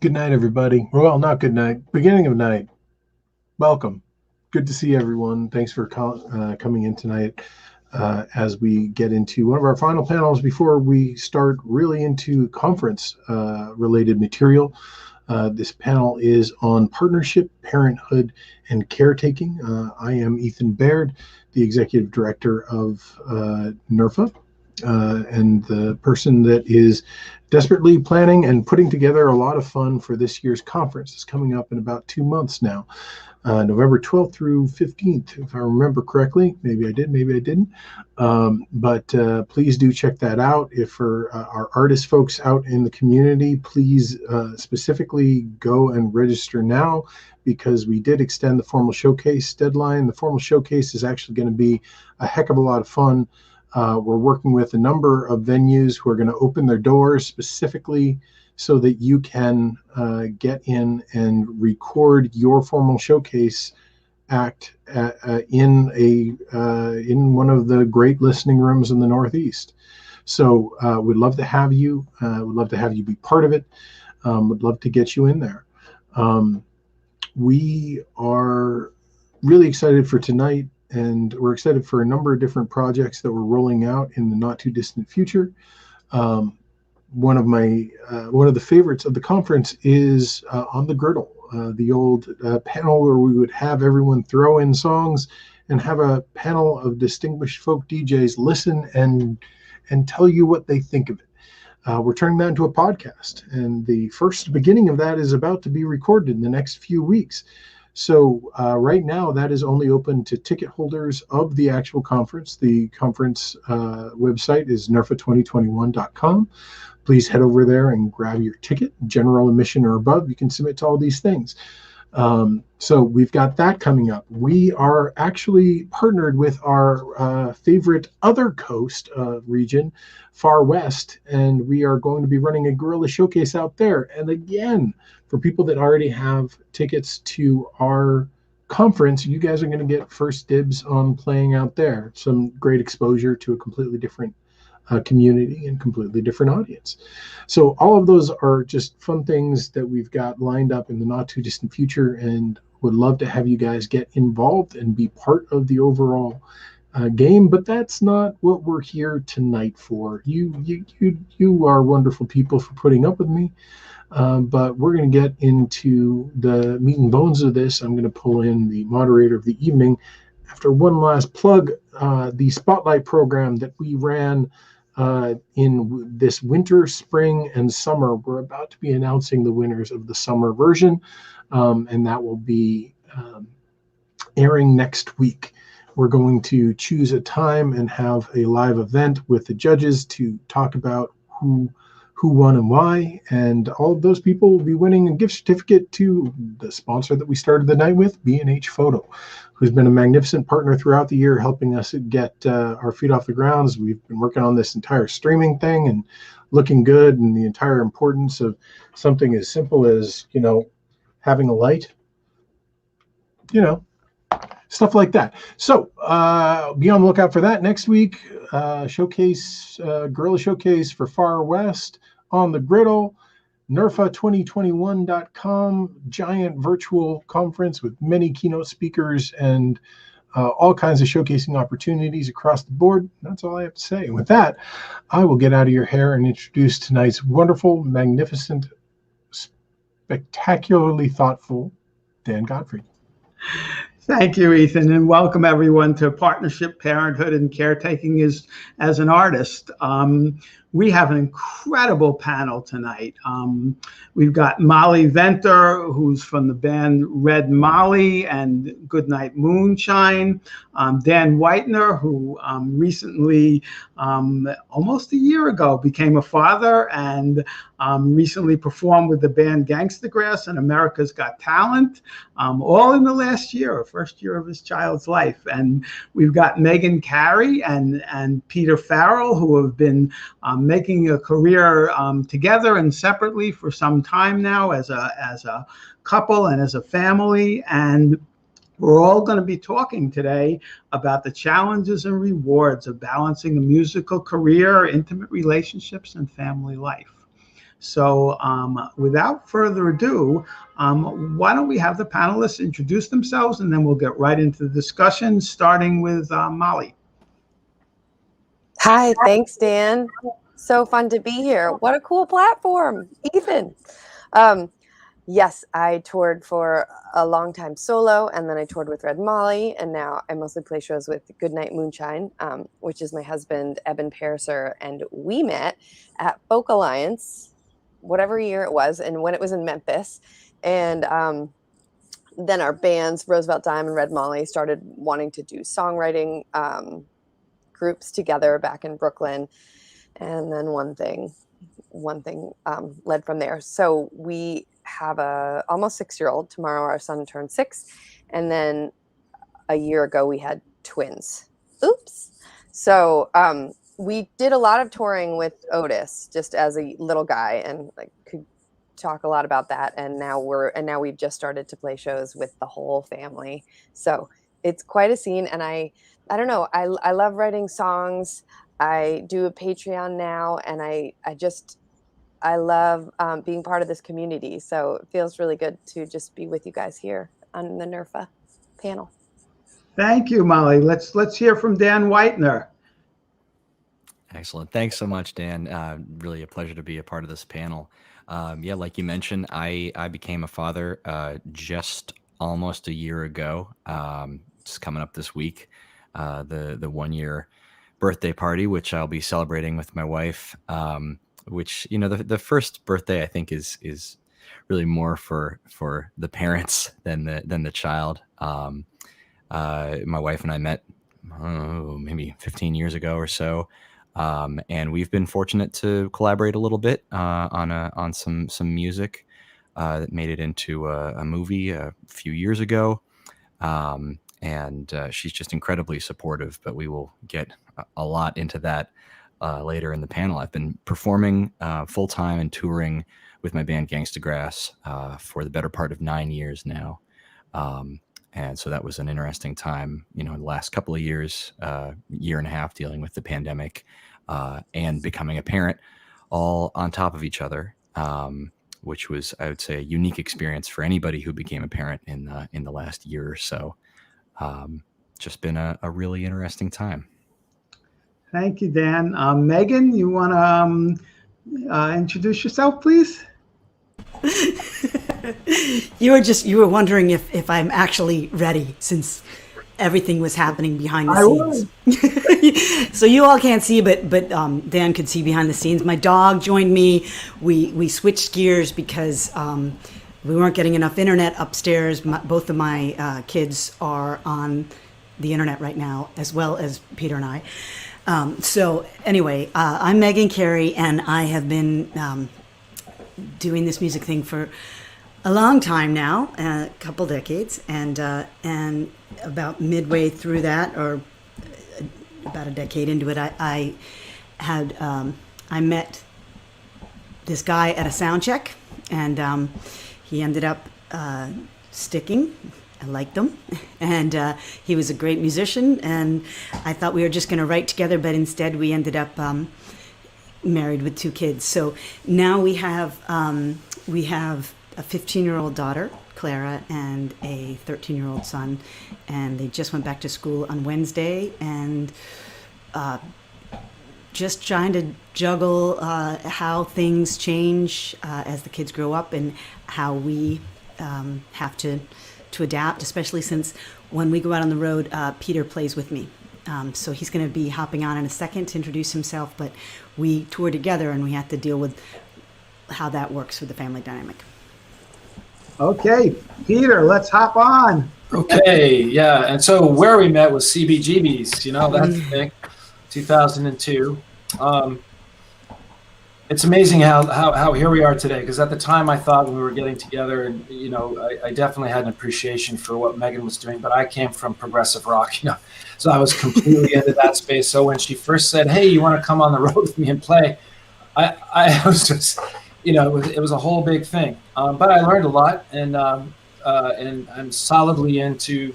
Good night, everybody. Well, not good night. Beginning of night. Welcome. Good to see everyone. Thanks for coming in tonight as we get into one of our final panels before we start really into conference-related material. This panel is on partnership, parenthood, and caretaking. I am Ethan Baird, the executive director of NERFA. And the person that is desperately planning and putting together a lot of fun for this year's conference. It's coming up in about 2 months now, November 12th through 15th, if I remember correctly. Maybe I did, maybe I didn't. But please do check that out. If for our artist folks out in the community, please specifically go and register now, because we did extend the formal showcase deadline. The formal showcase is actually going to be a heck of a lot of fun. We're working with a number of venues who are going to open their doors specifically so that you can get in and record your formal showcase act in one of the great listening rooms in the Northeast. So we'd love to have you. We'd love to have you be part of it. Would love to get you in there. We are really excited for tonight. And we're excited for a number of different projects that we're rolling out in the not too distant future. One of the favorites of the conference is On the Griddle, the old panel where we would have everyone throw in songs and have a panel of distinguished folk DJs listen and tell you what they think of it. We're turning that into a podcast, and the first beginning of that is about to be recorded in the next few weeks. So right now, that is only open to ticket holders of the actual conference. The conference website is nerfa2021.com. Please head over there and grab your ticket. General admission or above, you can submit to all these things. So we've got that coming up. We are actually partnered with our favorite other coast region, Far West, and we are going to be running a guerrilla showcase out there. And again, for people that already have tickets to our conference, you guys are going to get first dibs on playing out there. Some great exposure to a completely different community and completely different audience. So all of those are just fun things that we've got lined up in the not too distant future, and would love to have you guys get involved and be part of the overall game. But that's not what we're here tonight for. You are wonderful people for putting up with me. But we're going to get into the meat and bones of this. I'm going to pull in the moderator of the evening after one last plug. The Spotlight program that we ran in this winter, spring, and summer. We're about to be announcing the winners of the summer version, and that will be airing next week. We're going to choose a time and have a live event with the judges to talk about who won and why, and all of those people will be winning a gift certificate to the sponsor that we started the night with, B&H Photo, who's been a magnificent partner throughout the year, helping us get our feet off the ground. We've been working on this entire streaming thing and looking good, and the entire importance of something as simple as, having a light, stuff like that. So be on the lookout for that next week. Showcase, guerrilla showcase for Far West, On the Griddle, nerfa2021.com, giant virtual conference with many keynote speakers and all kinds of showcasing opportunities across the board. That's all I have to say. And with that, I will get out of your hair and introduce tonight's wonderful, magnificent, spectacularly thoughtful Dan Godfrey. Thank you, Ethan, and welcome everyone to Partnership, Parenthood, and Caretaking as an artist. We have an incredible panel tonight. We've got Molly Venter, who's from the band Red Molly and Goodnight, Moonshine. Dan Whitener, who recently, almost a year ago, became a father and recently performed with the band Gangsta Grass and America's Got Talent, all in the last year, first year of his child's life. And we've got Meghan Cary and Peter Farrell, who have been making a career together and separately for some time now as a couple and as a family. And we're all going to be talking today about the challenges and rewards of balancing a musical career, intimate relationships, and family life. So without further ado, why don't we have the panelists introduce themselves, and then we'll get right into the discussion, starting with Molly. Hi, thanks, Dan. So fun to be here. What a cool platform, Ethan. Yes, I toured for a long time solo, and then I toured with Red Molly, and now I mostly play shows with Goodnight, Moonshine, which is my husband, Eben Pariser, and we met at Folk Alliance, whatever year it was, and when it was in Memphis. And then our bands, Roosevelt Dime and Red Molly, started wanting to do songwriting groups together back in Brooklyn. And then one thing led from there. So we have a almost 6-year-old. Tomorrow our son turned 6. And then a year ago we had twins. Oops. So we did a lot of touring with Otis just as a little guy, and could talk a lot about that. And now we've just started to play shows with the whole family. So it's quite a scene. And I don't know, I love writing songs. I do a Patreon now, and I love being part of this community. So it feels really good to just be with you guys here on the NERFA panel. Thank you, Molly. Let's hear from Dan Whitener. Excellent. Thanks so much, Dan. Really a pleasure to be a part of this panel. Yeah, like you mentioned, I became a father just almost a year ago. It's coming up this week, the 1-year birthday party, which I'll be celebrating with my wife. Which, you know, the first birthday I think is really more for the parents than the child. My wife and I met maybe 15 years ago or so. And we've been fortunate to collaborate a little bit on some music that made it into a movie a few years ago. And she's just incredibly supportive, but we will get a lot into that later in the panel. I've been performing full-time and touring with my band Gangsta Grass for the better part of 9 years now. And so that was an interesting time, you know, in the last couple of years, year and a half, dealing with the pandemic and becoming a parent all on top of each other, which was, I would say, a unique experience for anybody who became a parent in the last year or so. Just been a really interesting time. Thank you, Dan. Megan, you want to introduce yourself, please? You were wondering if I'm actually ready, since everything was happening behind the scenes. So you all can't see, but Dan could see behind the scenes. My dog joined me. We switched gears because we weren't getting enough internet upstairs. Both of my kids are on the internet right now, as well as Peter and I. So anyway, I'm Meghan Cary, and I have been doing this music thing for a long time now, a couple decades, and about midway through that, or about a decade into it, I met this guy at a sound check, and he ended up sticking. I liked him, and he was a great musician, and I thought we were just going to write together, but instead we ended up married with 2 kids. So now we have a 15-year-old daughter, Clara, and a 13-year-old son, and they just went back to school on Wednesday, and just trying to juggle how things change as the kids grow up, and how we have to adapt, especially since when we go out on the road, Peter plays with me. So he's going to be hopping on in a second to introduce himself, but we tour together, and we have to deal with how that works with the family dynamic. Okay, Peter, let's hop on. Okay, yeah, and so where we met was CBGB's, you know, that's the thing, 2002. It's amazing how here we are today, because at the time I thought when we were getting together, and you know, I definitely had an appreciation for what Meghan was doing, but I came from progressive rock, you know, so I was completely into that space. So when she first said, "Hey, you want to come on the road with me and play?" I was just, you know, it was a whole big thing. But I learned a lot, and I'm solidly into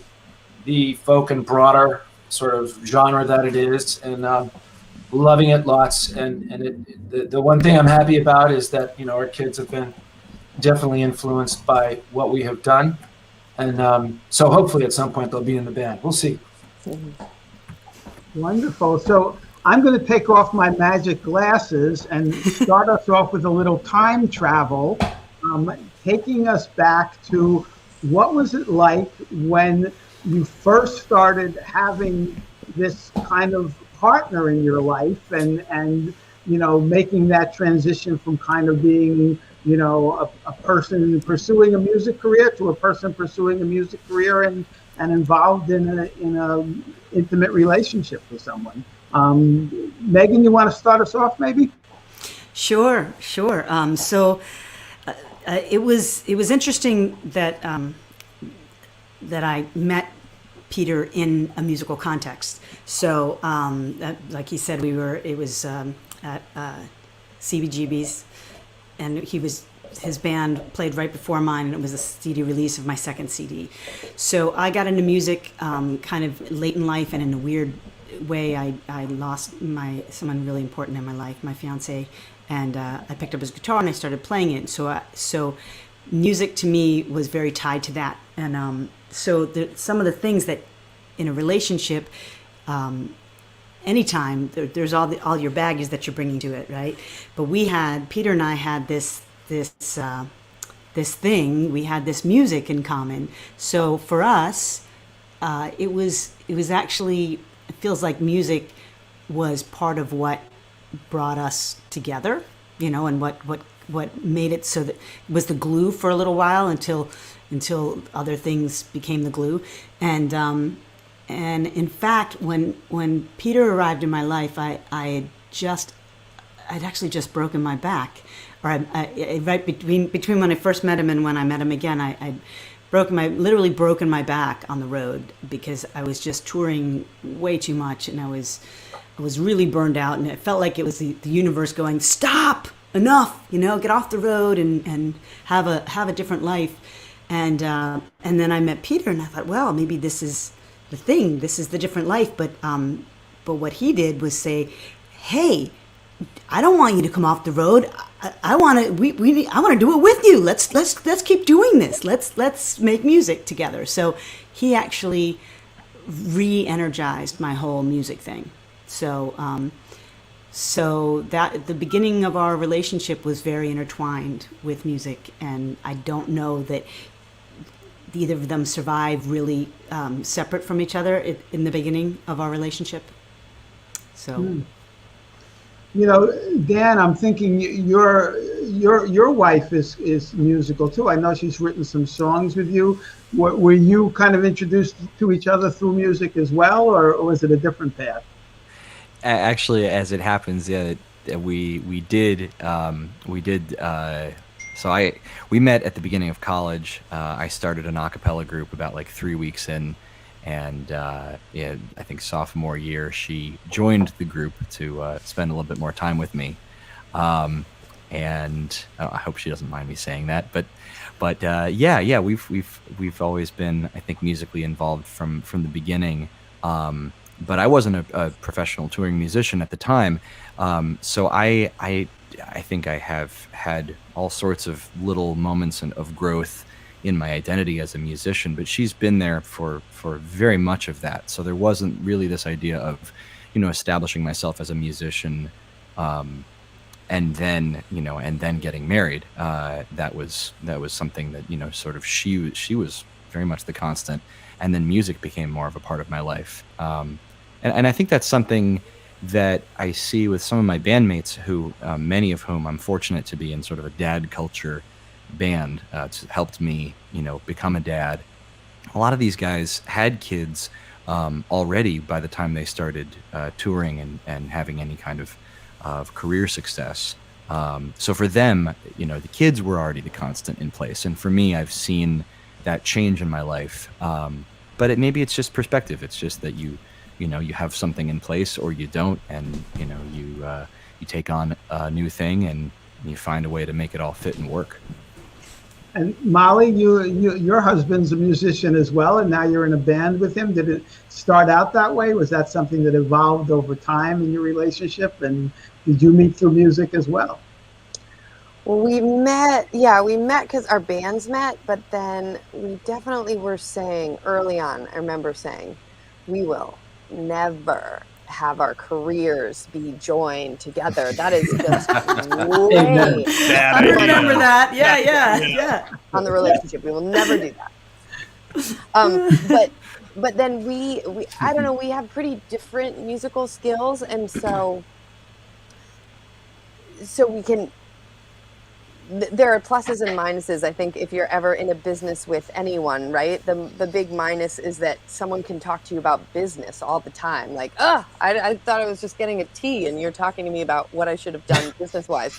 the folk and broader sort of genre that it is, and loving it lots. And the one thing I'm happy about is that, our kids have been definitely influenced by what we have done. And so hopefully at some point they'll be in the band. We'll see. Wonderful. So I'm going to take off my magic glasses and start us off with a little time travel, taking us back to what was it like when you first started having this kind of partner in your life, and making that transition from kind of being a person pursuing a music career to a person pursuing a music career and involved in a intimate relationship with someone. Meghan, you want to start us off maybe? Sure. So it was interesting that that I met Peter in a musical context. So like he said, it was at CBGB's, and his band played right before mine, and it was a CD release of my second CD. So I got into music kind of late in life, and in a weird way, I lost someone really important in my life, my fiance, and I picked up his guitar and I started playing it. So music to me was very tied to that, and so some of the things that in a relationship, anytime there's all your baggage that you're bringing to it, right? But Peter and I had this thing. We had this music in common. So for us, it was actually, it feels like music was part of what brought us together, and what made it so that it was the glue for a little while until other things became the glue. And in fact, when Peter arrived in my life, I'd actually just broken my back, or right between when I first met him and when I met him again, I'd literally broken my back on the road because I was just touring way too much, and I was really burned out, and it felt like it was the universe going, stop, enough, get off the road and have a different life. And then I met Peter, and I thought, well, maybe this is the thing. This is the different life. But what he did was say, hey, I don't want you to come off the road. I want to do it with you. Let's keep doing this. Let's make music together. So he actually re-energized my whole music thing. So that the beginning of our relationship was very intertwined with music, and I don't know that either of them survived really separate from each other in the beginning of our relationship. So, Dan, I'm thinking your wife is musical too. I know she's written some songs with you. Were you kind of introduced to each other through music as well, or was it a different path? Actually, as it happens, yeah, we did. So we met at the beginning of college. I started an a cappella group about like 3 weeks in, and I think sophomore year she joined the group to spend a little bit more time with me. And I hope she doesn't mind me saying that, but we've always been, I think, musically involved from the beginning. But I wasn't a professional touring musician at the time, so I think I have had all sorts of little moments of growth in my identity as a musician, but she's been there for very much of that. So there wasn't really this idea of, establishing myself as a musician, and then getting married. That was something that, sort of she was very much the constant, and then music became more of a part of my life. And I think that's something that I see with some of my bandmates who, many of whom I'm fortunate to be in sort of a dad culture band. It's helped me, become a dad. A lot of these guys had kids already by the time they started touring and having any kind of career success. So for them, the kids were already the constant in place. And for me, I've seen that change in my life. But maybe it's just perspective. It's just that you have something in place or you don't, and you take on a new thing and you find a way to make it all fit and work. And Molly, your husband's a musician as well, and now you're in a band with him. Did it start out that way? Was that something that evolved over time in your relationship? And did you meet through music as well? Well, we met because our bands met, but then we definitely were saying early on, I remember saying, we will never have our careers be joined together. That is just way I remember that. Yeah. on the relationship. We will never do that. But then we I don't know, we have pretty different musical skills, and so we can. There are pluses and minuses. I think if you're ever in a business with anyone, right? The big minus is that someone can talk to you about business all the time. Like, I thought I was just getting a tea and you're talking to me about what I should have done business-wise.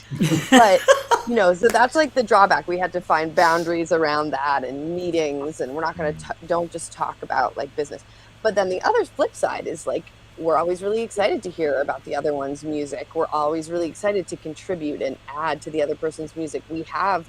But, so that's like the drawback. We had to find boundaries around that and meetings, and we're not going to, don't just talk about like business. But then the other flip side is like, we're always really excited to hear about the other one's music. We're always really excited to contribute and add to the other person's music. We have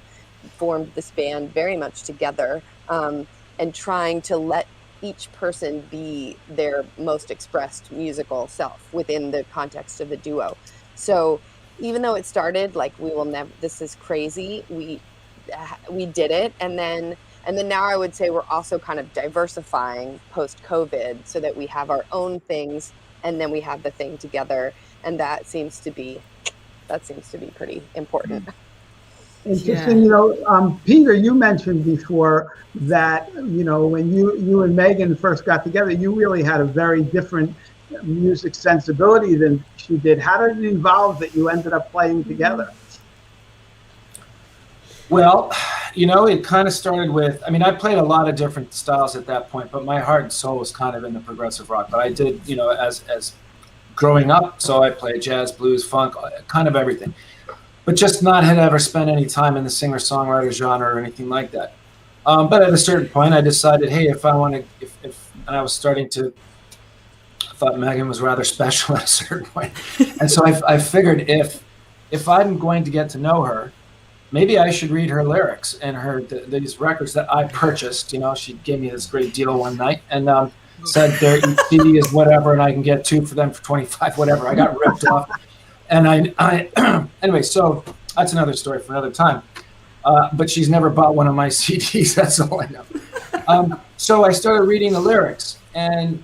formed this band very much together, and trying to let each person be their most expressed musical self within the context of the duo. So even though it started like, we will never, this is crazy, we did it. And then now I would say we're also kind of diversifying post-COVID so that we have our own things and then we have the thing together. And that seems to be pretty important. Interesting. Yeah. Peter, you mentioned before that, when you and Meghan first got together, you really had a very different music sensibility than she did. How did it evolve that you ended up playing together? Well, it kind of started with, I played a lot of different styles at that point, but my heart and soul was kind of in the progressive rock. But I did, as growing up, so I played jazz, blues, funk, kind of everything. But just not had ever spent any time in the singer-songwriter genre or anything like that. But at a certain point, I decided, hey, if and I was starting to, I thought Meghan was rather special at a certain point. And so I figured if I'm going to get to know her, maybe I should read her lyrics and these records that I purchased. She gave me this great deal one night and said their CD is whatever, and I can get 2 for them for $25, whatever. I got ripped off. And I anyway, so that's another story for another time. But she's never bought one of my CDs. That's all I know. So I started reading the lyrics, and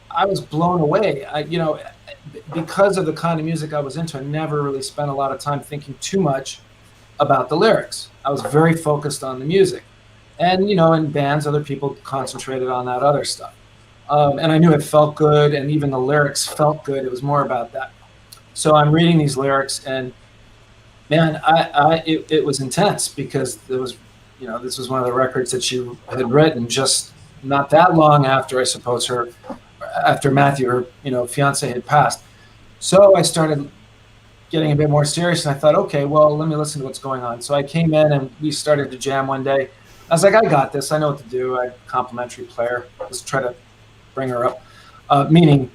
I was blown away. Because of the kind of music I was into, I never really spent a lot of time thinking too much about the lyrics. I was very focused on the music. And, in bands, other people concentrated on that other stuff. And I knew it felt good, and even the lyrics felt good. It was more about that. So I'm reading these lyrics, and man, it was intense, because there was, this was one of the records that she had written just not that long after, I suppose, after Matthew, her, fiance, had passed. So I started getting a bit more serious, and I thought, okay, well, let me listen to what's going on. So I came in and we started to jam one day. I was like, I got this. I know what to do. I'm a complimentary player. Let's try to bring her up. Meaning,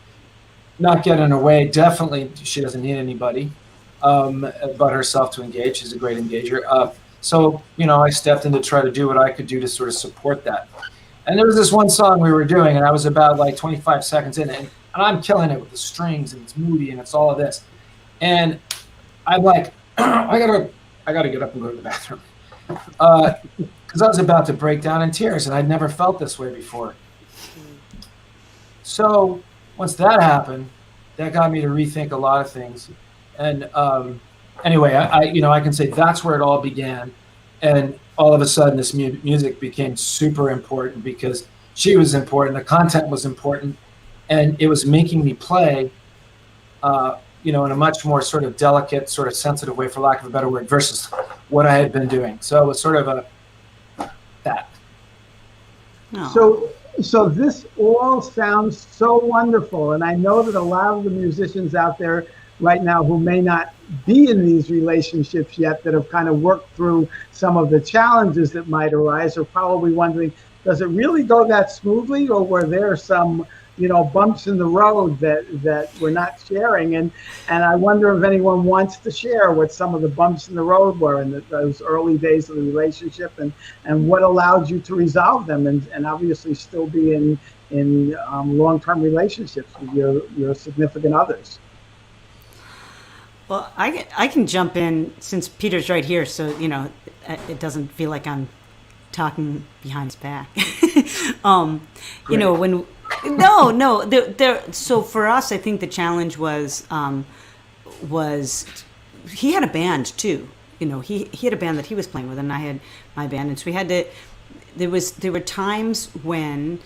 not get in her way. Definitely, she doesn't need anybody but herself to engage. She's a great engager. So, I stepped in to try to do what I could do to sort of support that. And there was this one song we were doing, and I was about like 25 seconds in, and I'm killing it with the strings, and it's moody, and it's all of this. And I'm like, I gotta get up and go to the bathroom, because I was about to break down in tears, and I'd never felt this way before. So once that happened, that got me to rethink a lot of things. And anyway, I can say that's where it all began. And all of a sudden, this music became super important, because she was important, the content was important, and it was making me play in a much more sort of delicate, sort of sensitive way, for lack of a better word, versus what I had been doing. So it was sort of that. So this all sounds so wonderful. And I know that a lot of the musicians out there right now who may not be in these relationships yet, that have kind of worked through some of the challenges that might arise, are probably wondering, does it really go that smoothly, or were there some, bumps in the road that we're not sharing? And I wonder if anyone wants to share what some of the bumps in the road were in those early days of the relationship, and what allowed you to resolve them, and obviously still be in long-term relationships with your significant others. Well, I can jump in since Peter's right here, so it doesn't feel like I'm talking behind his back. So for us, I think the challenge was he had a band too. He had a band that he was playing with, and I had my band, and so we had to. There were times when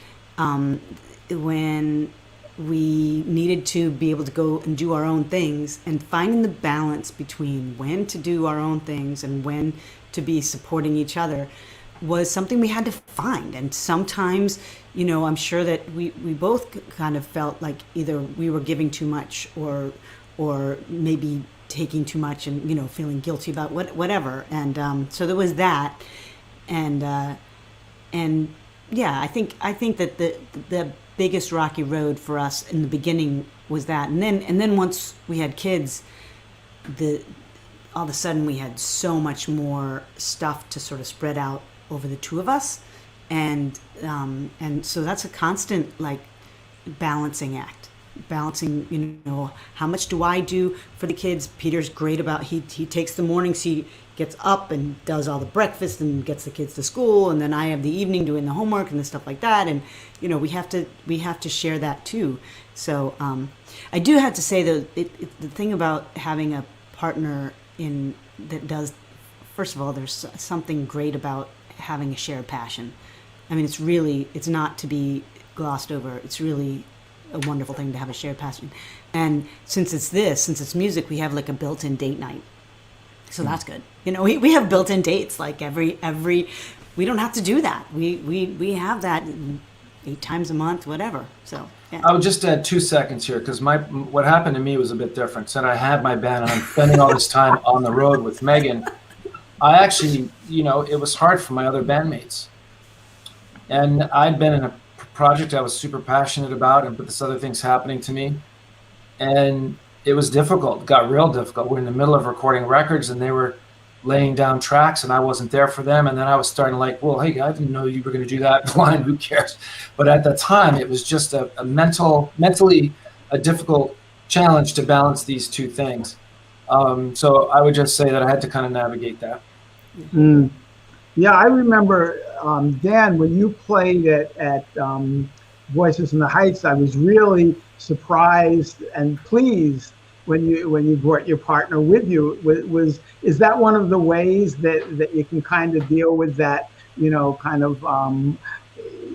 we needed to be able to go and do our own things, and finding the balance between when to do our own things and when to be supporting each other was something we had to find. And sometimes, I'm sure that we both kind of felt like either we were giving too much or maybe taking too much and, feeling guilty about whatever. And so there was that. And yeah, I think that the biggest rocky road for us in the beginning was that, and then once we had kids, all of a sudden we had so much more stuff to sort of spread out over the two of us, and so that's a constant balancing act, how much do I do for the kids. Peter's great about he takes the mornings, he gets up and does all the breakfast and gets the kids to school, and then I have the evening doing the homework and the stuff like that, and we have to share that too. So I do have to say though, the thing about having a partner that does, first of all, there's something great about having a shared passion. I mean, it's not to be glossed over. It's really a wonderful thing to have a shared passion. And since it's music, we have a built-in date night. So that's good. We have built-in dates, every we don't have to do that. We have that 8 times a month, whatever. So yeah. I would just add 2 seconds here, because what happened to me was a bit different. So I had my band and I'm spending all this time on the road with Meghan. I actually, it was hard for my other bandmates. And I'd been in a project I was super passionate about, but this other thing's happening to me. And it was difficult. It got real difficult. We're in the middle of recording records and they were laying down tracks and I wasn't there for them. And then I was starting well, hey, I didn't know you were going to do that. Fine, who cares? But at the time, it was just a mentally a difficult challenge to balance these two things. So I would just say that I had to kind of navigate that. Mm. Yeah, I remember, Dan, when you played at Voices in the Heights, I was really surprised and pleased when you brought your partner with you. Is that one of the ways that you can kind of deal with that,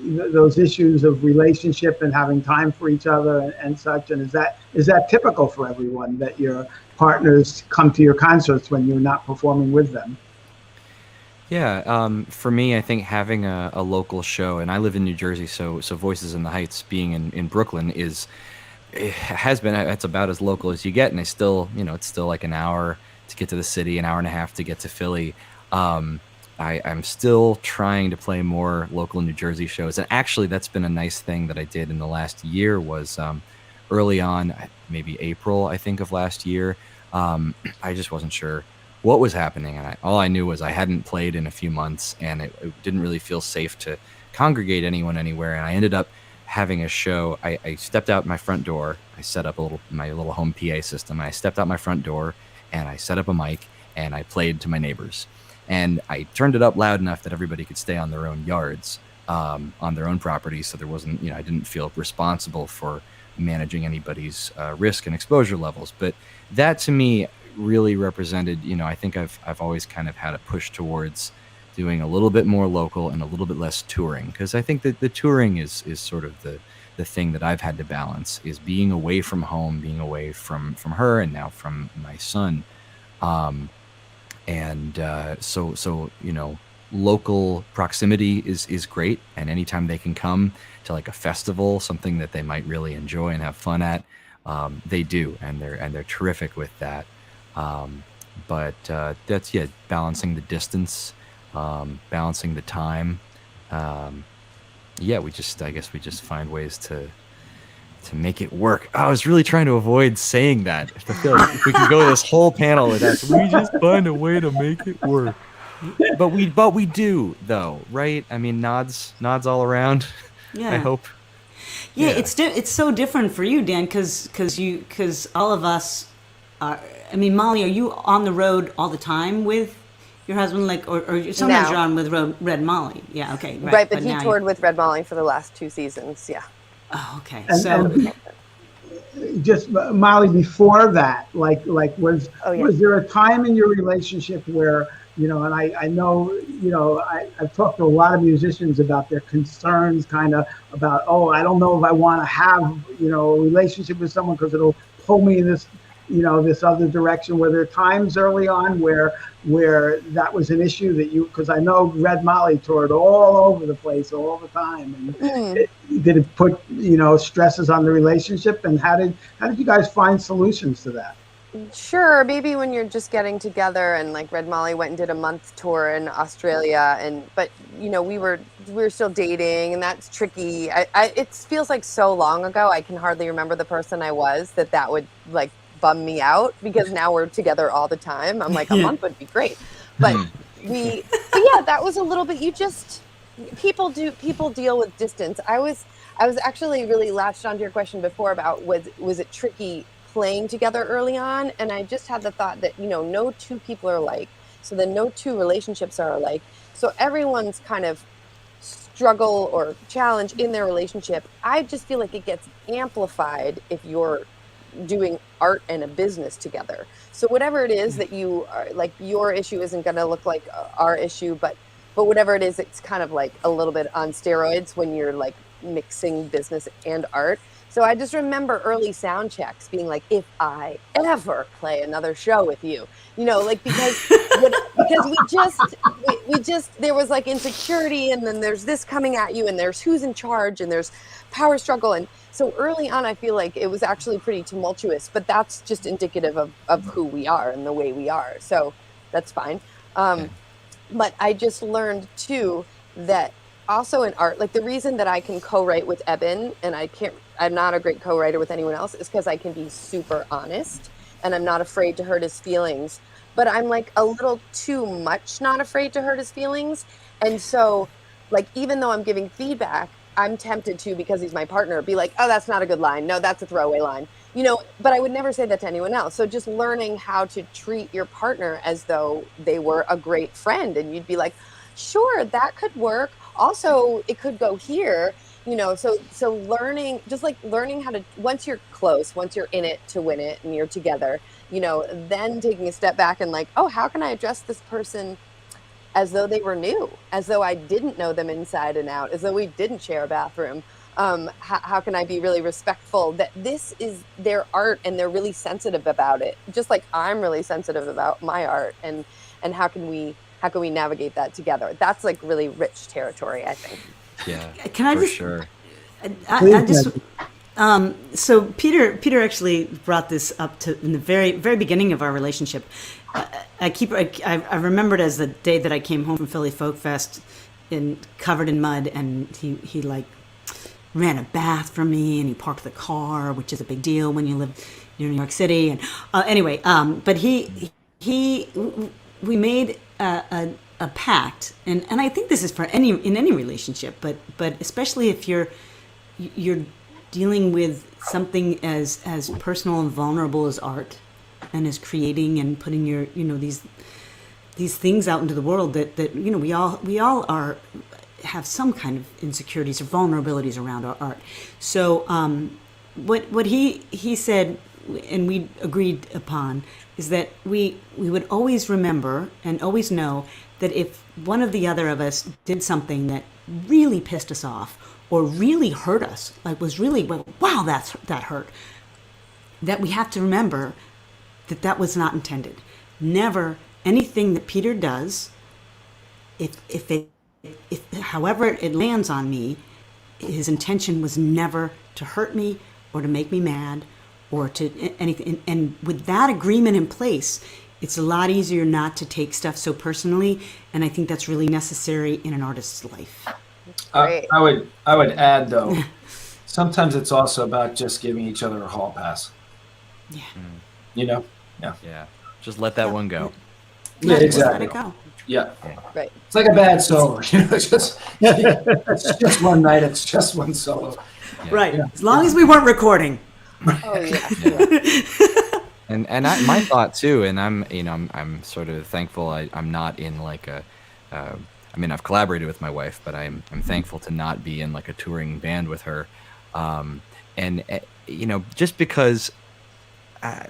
those issues of relationship and having time for each other and such? And is that typical for everyone, that your partners come to your concerts when you're not performing with them? Yeah, for me, I think having a local show, and I live in New Jersey, so Voices in the Heights being in Brooklyn it's about as local as you get, and it's still like an hour to get to the city, an hour and a half to get to Philly. I'm still trying to play more local New Jersey shows, and actually that's been a nice thing that I did in the last year. Was early on, maybe April, I think, of last year, I just wasn't sure what was happening, and all I knew was I hadn't played in a few months, and it didn't really feel safe to congregate anyone anywhere, and I ended up having a show. I stepped out my front door, I set up my little home PA system, and I stepped out my front door, and I set up a mic, and I played to my neighbors, and I turned it up loud enough that everybody could stay on their own yards, on their own property, so there wasn't, I didn't feel responsible for managing anybody's risk and exposure levels. But that to me really represented, I think I've always kind of had a push towards doing a little bit more local and a little bit less touring, because I think that the touring is sort of the thing that I've had to balance, is being away from home, being away from her, and now from my son. So local proximity is great, and anytime they can come to a festival, something that they might really enjoy and have fun at, they do, and they're terrific with that. But that's balancing the distance, balancing the time, yeah, I guess we just find ways to make it work. I was really trying to avoid saying that. I feel like if we can go this whole panel with that, we just find a way to make it work. But we do, though, right? I mean, nods all around. Yeah. I hope. Yeah, it's so different for you, Dan, because all of us are. I mean, Molly, are you on the road all the time with your husband, like, or sometimes you're on with Red Molly? Yeah, okay, right. But he toured with Red Molly for the last 2 seasons. Yeah. Oh, okay. And just Molly, before that, like was there a time in your relationship where, you know, and I know, you know, I've talked to a lot of musicians about their concerns, kind of about, oh, I don't know if I want to have, you know, a relationship with someone because it'll pull me in this, you know, this other direction. Were there times early on where that was an issue that you, because I know Red Molly toured all over the place all the time, and did it put, you know, stresses on the relationship, and how did you guys find solutions to that? Sure, maybe when you're just getting together, and like Red Molly went and did a month tour in Australia, but you know, we were still dating, and that's tricky. It feels like so long ago, I can hardly remember the person I was that would like bum me out, because now we're together all the time. I'm like, a month would be great, but yeah, that was a little bit. People deal with distance. I was actually really latched onto your question before about was it tricky playing together early on, and I just had the thought that, you know, no two people are alike, so then no two relationships are alike, so everyone's kind of struggle or challenge in their relationship, I just feel like it gets amplified if you're doing art and a business together. So whatever it is that you are, like, your issue isn't going to look like our issue, but whatever it is, it's kind of like a little bit on steroids when you're like mixing business and art. So I just remember early sound checks being like, if I ever play another show with you, you know, like, because we just there was like insecurity, and then there's this coming at you, and there's who's in charge, and there's power struggle. And so early on, I feel like it was actually pretty tumultuous, but that's just indicative of who we are and the way we are. So that's fine. But I just learned too that also in art, like the reason that I can co-write with Eben, and I'm not a great co-writer with anyone else, is because I can be super honest, and I'm not afraid to hurt his feelings. But I'm like a little too much not afraid to hurt his feelings. And so, like, even though I'm giving feedback, I'm tempted to, because he's my partner, be like, oh, that's not a good line. No, that's a throwaway line. You know, but I would never say that to anyone else. So just learning how to treat your partner as though they were a great friend, and you'd be like, sure, that could work. Also, it could go here, you know, so learning how to, once you're close, once you're in it to win it and you're together, you know, then taking a step back and like, oh, how can I address this person as though they were new, as though I didn't know them inside and out, as though we didn't share a bathroom. How can I be really respectful that this is their art and they're really sensitive about it, just like I'm really sensitive about my art, and how can we navigate that together? That's like really rich territory, I think. Yeah, can I for just, sure. I just so Peter actually brought this up to in the very beginning of our relationship. I remembered as the day that I came home from Philly Folk Fest covered in mud, and he like ran a bath for me, and he parked the car, which is a big deal when you live near New York City. And anyway, but we made a pact, and I think this is for in any relationship, but especially if you're dealing with something as personal and vulnerable as art, and as creating and putting your, you know, these things out into the world that you know, we all have some kind of insecurities or vulnerabilities around our art. So what he said, and we agreed upon, is that we would always remember and always know that if one of the other of us did something that really pissed us off or really hurt us, like was really, wow, that hurt, that we have to remember that was not intended. Never anything that Peter does, if however it lands on me, his intention was never to hurt me or to make me mad or to anything. And with that agreement in place, it's a lot easier not to take stuff so personally. And I think that's really necessary in an artist's life. Great. I would add though, sometimes it's also about just giving each other a hall pass. Yeah. You know? Yeah. Just let that one go. Yeah, Let exactly. it go. Yeah. Right. It's like a bad solo. It's just one night. It's just one solo. Yeah. Right. As long as we weren't recording. Oh yeah. And my thought too, and I'm sort of thankful I'm not in like a, I mean I've collaborated with my wife, but I'm thankful to not be in like a touring band with her, and just because,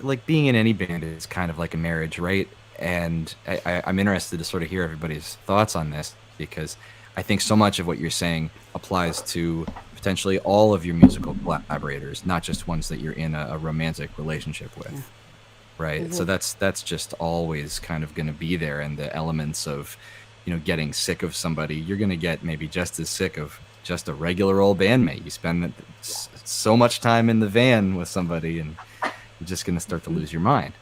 like being in any band is kind of like a marriage, right? And I'm interested to sort of hear everybody's thoughts on this because I think so much of what you're saying applies to potentially all of your musical collaborators, not just ones that you're in a romantic relationship with. Right. So that's just always kind of going to be there. And the elements of, getting sick of somebody, you're going to get maybe just as sick of just a regular old bandmate. You spend so much time in the van with somebody and you're just going to start to lose your mind.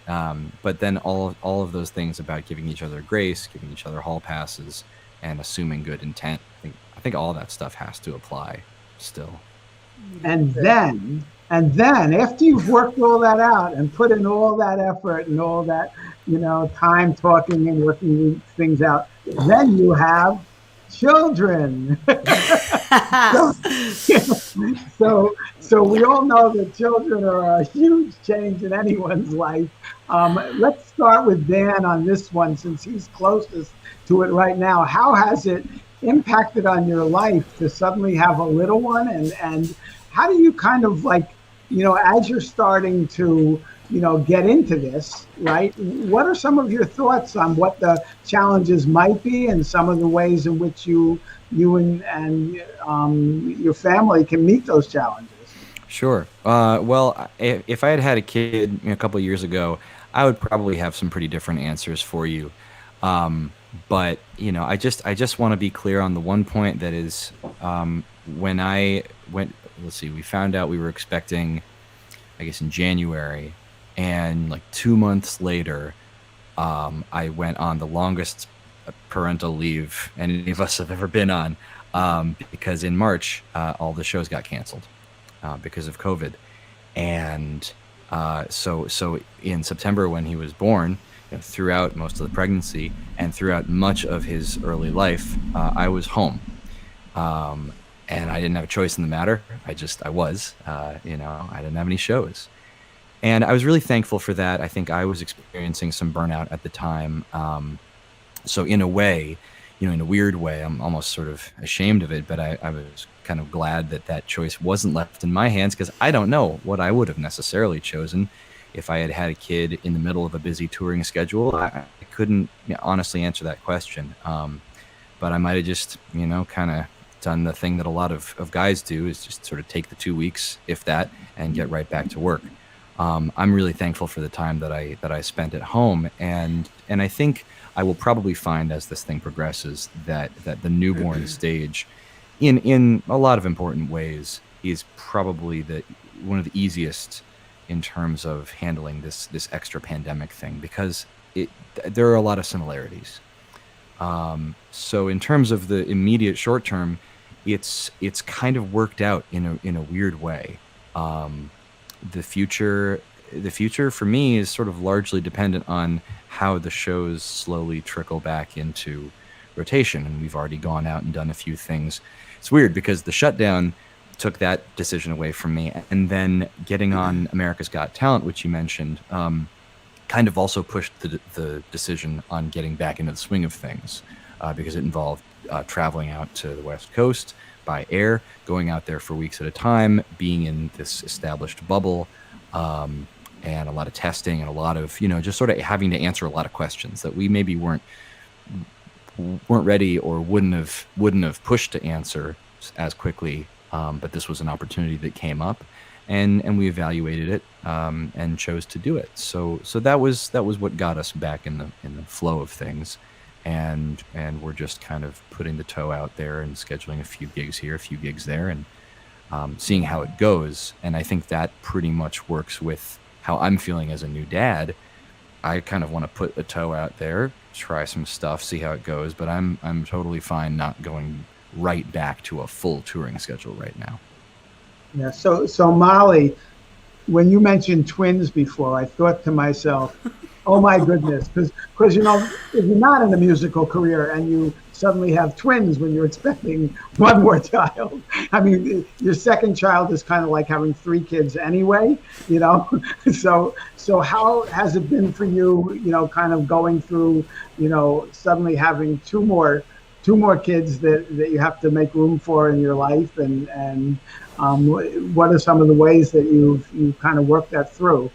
But then all of those things about giving each other grace, giving each other hall passes and assuming good intent. I think all that stuff has to apply still. And then after you've worked all that out and put in all that effort and all that, time talking and working things out, then you have children. So we all know that children are a huge change in anyone's life. Let's start with Dan on this one, since he's closest to it right now. How has it impacted on your life to suddenly have a little one? And how do you kind of like, as you're starting to, get into this, right? What are some of your thoughts on what the challenges might be and some of the ways in which you and your family can meet those challenges? Sure. Well, if I had had a kid a couple of years ago, I would probably have some pretty different answers for you. But I just want to be clear on the one point that is, when I went, let's see, we found out we were expecting, I guess in January, and like 2 months later, I went on the longest parental leave any of us have ever been on, because in March, all the shows got canceled because of COVID. And so in September when he was born, throughout most of the pregnancy and throughout much of his early life, I was home. And I didn't have a choice in the matter. I was, I didn't have any shows. And I was really thankful for that. I think I was experiencing some burnout at the time. So in a way, in a weird way, I'm almost sort of ashamed of it, but I was kind of glad that choice wasn't left in my hands, because I don't know what I would have necessarily chosen if I had had a kid in the middle of a busy touring schedule. I couldn't honestly answer that question. But I might have just, kind of done the thing that a lot of guys do, is just sort of take the 2 weeks, if that, and get right back to work. I'm really thankful for the time that I spent at home, and I think I will probably find as this thing progresses that the newborn stage, in a lot of important ways, is probably one of the easiest in terms of handling this extra pandemic thing, because there are a lot of similarities. So in terms of the immediate short term, it's kind of worked out in a weird way. The future for me is sort of largely dependent on how the shows slowly trickle back into rotation. And we've already gone out and done a few things. It's weird because the shutdown took that decision away from me. And then getting on America's Got Talent, which you mentioned, kind of also pushed the decision on getting back into the swing of things, because it involved traveling out to the West Coast by air, going out there for weeks at a time, being in this established bubble, and a lot of testing and a lot of, just sort of having to answer a lot of questions that we maybe weren't ready or wouldn't have pushed to answer as quickly. But this was an opportunity that came up, and we evaluated it, and chose to do it. So that was what got us back in the flow of things. And we're just kind of putting the toe out there and scheduling a few gigs here, a few gigs there, and seeing how it goes. And I think that pretty much works with how I'm feeling as a new dad. I kind of want to put a toe out there, try some stuff, see how it goes. But I'm totally fine not going right back to a full touring schedule right now. Yeah. So Molly, when you mentioned twins before, I thought to myself, oh my goodness, because if you're not in a musical career and you suddenly have twins when you're expecting one more child, I mean, your second child is kind of like having 3 kids anyway, So how has it been for you, kind of going through, suddenly having two more kids that you have to make room for in your life, and what are some of the ways that you've kind of worked that through?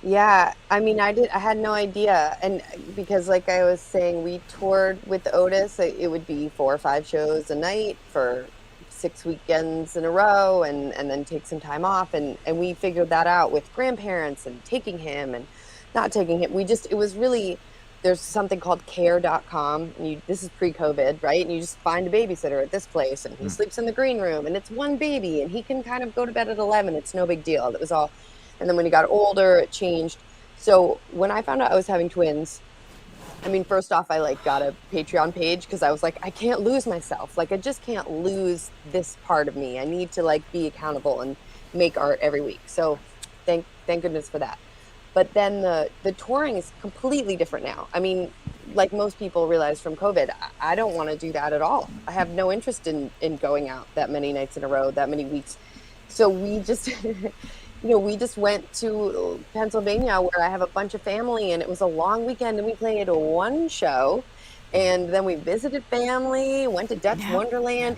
Yeah, I mean, I had no idea. And because, like I was saying, we toured with Otis, it would be 4 or 5 shows a night for 6 weekends in a row, and then take some time off. And we figured that out with grandparents and taking him and not taking him. It was really, there's something called care.com. And this is pre-COVID, right? And you just find a babysitter at this place, and he sleeps in the green room, and it's one baby, and he can kind of go to bed at 11. It's no big deal. That was all. And then when he got older, it changed. So when I found out I was having twins, I mean, first off, I got a Patreon page because I was like, I can't lose myself. I just can't lose this part of me. I need to be accountable and make art every week. So thank goodness for that. But then the touring is completely different now. I mean, like most people realized from COVID, I don't want to do that at all. I have no interest in going out that many nights in a row, that many weeks. So we just... we just went to Pennsylvania, where I have a bunch of family, and it was a long weekend, and we played 1 show, and then we visited family, went to Dutch Wonderland.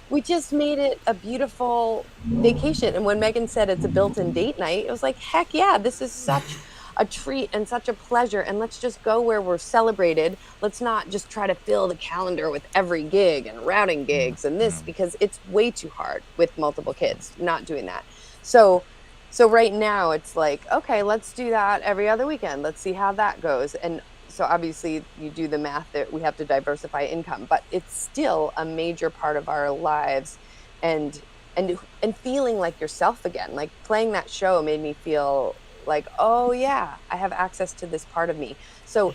We just made it a beautiful vacation. And when Meghan said it's a built-in date night, it was like, heck yeah, this is such a treat and such a pleasure, and let's just go where we're celebrated. Let's not just try to fill the calendar with every gig and routing gigs and this, because it's way too hard with multiple kids, not doing that. So right now it's like, okay, let's do that every other weekend. Let's see how that goes. And so obviously you do the math that we have to diversify income, but it's still a major part of our lives, and feeling like yourself again. Playing that show made me feel like, oh yeah, I have access to this part of me. So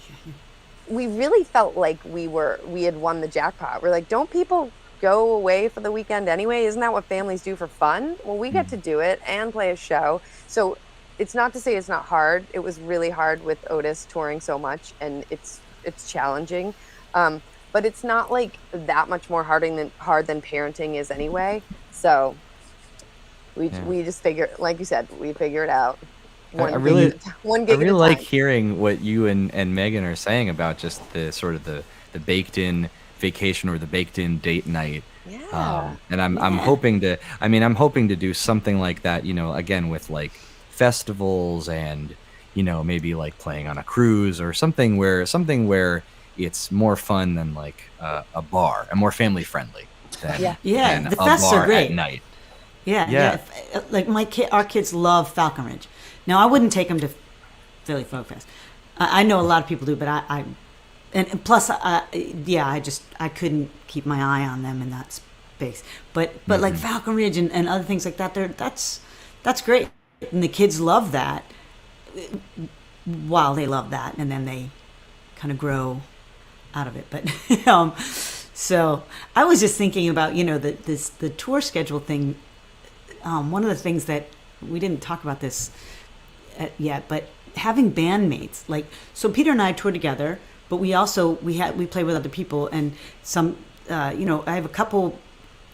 we really felt like we had won the jackpot. We're like, don't people go away for the weekend anyway? Isn't that what families do for fun? Well, we get to do it and play a show. So it's not to say it's not hard. It was really hard with Otis touring so much, and it's challenging. But it's not that much more hard than parenting is anyway. So we just figure, like you said, we figure it out. I really like hearing what you and Meghan are saying about just the sort of the baked in vacation or the baked in date night. And I'm hoping to do something like that, again, with festivals, and maybe playing on a cruise or something where it's more fun than a bar, and more family friendly than the a fests bar are great at night. Our kids love Falconridge. Now, I wouldn't take them to Philly Folk Fest. I know a lot of people do, but I and plus, I couldn't keep my eye on them in that space. But like Falconridge and other things like that, that's great, and the kids love that. While they love that, and then they kind of grow out of it. But so I was just thinking about the tour schedule thing. One of the things that we didn't talk about this yet, but having bandmates, so Peter and I tour together. But we play with other people, and some, I have a couple,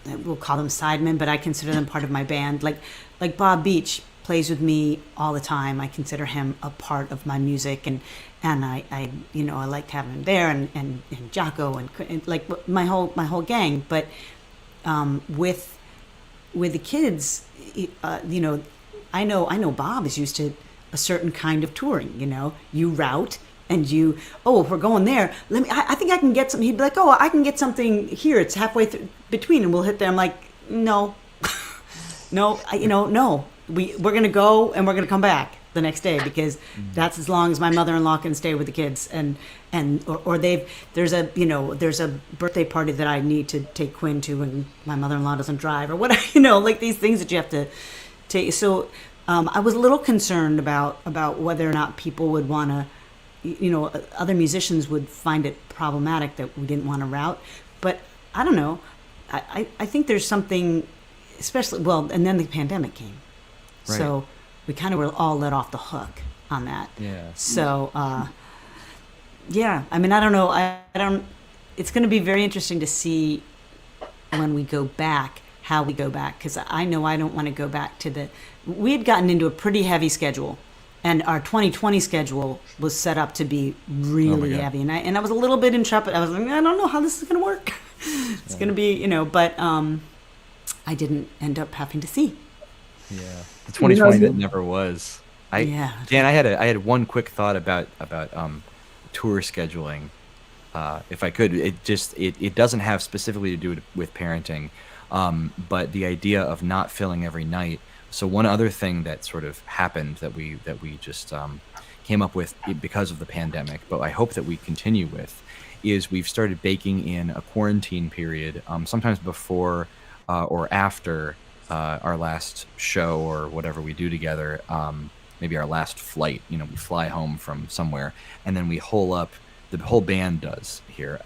we'll call them sidemen, but I consider them part of my band. Like Bob Beach plays with me all the time. I consider him a part of my music, and I like to have him there, and Jocko, and my whole gang. But with the kids, I know Bob is used to a certain kind of touring. You route. And if we're going there, I think I can get some. He'd be like, oh, I can get something here. It's halfway between, and we'll hit there. I'm like, no, no. We're going to go, and we're going to come back the next day, because that's as long as my mother-in-law can stay with the kids. Or there's a birthday party that I need to take Quinn to, and my mother-in-law doesn't drive, or whatever, these things that you have to take. So I was a little concerned about whether or not people would want to, other musicians would find it problematic that we didn't want to route. But I don't know. I think there's something, especially, well, and then the pandemic came. Right. So we kind of were all let off the hook on that. Yeah. So, yeah, I mean, I don't know. I don't, it's going to be very interesting to see when we go back, how we go back. Because I know I don't want to go back to we had gotten into a pretty heavy schedule. And our 2020 schedule was set up to be really heavy. And I was a little bit intrepid. I was like, I don't know how this is going to work. It's going to be, but I didn't end up having to see. Yeah. The 2020 that never was. Dan, I had one quick thought about tour scheduling. If I could, it doesn't have specifically to do with parenting, but the idea of not filling every night. So one other thing that sort of happened that we just came up with because of the pandemic, but I hope that we continue with, is we've started baking in a quarantine period, sometimes before or after our last show or whatever we do together, maybe our last flight. We fly home from somewhere, and then we hole up. The whole band does here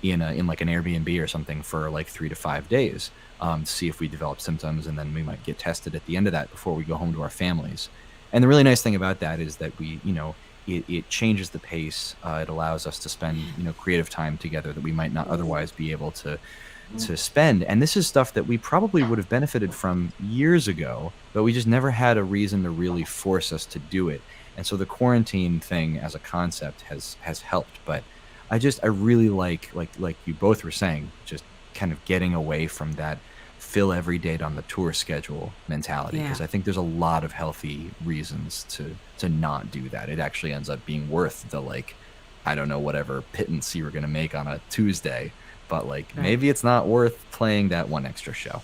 in like an Airbnb or something for like 3 to 5 days. To see if we develop symptoms, and then we might get tested at the end of that before we go home to our families. And the really nice thing about that is that we, it changes the pace. It allows us to spend, creative time together that we might not otherwise be able to spend. And this is stuff that we probably would have benefited from years ago, but we just never had a reason to really force us to do it. And so the quarantine thing as a concept has helped. But I really like you both were saying, just kind of getting away from that fill every date on the tour schedule mentality, because I think there's a lot of healthy reasons to not do that. It actually ends up being worth the whatever pittance you were going to make on a Tuesday, but maybe it's not worth playing that one extra show.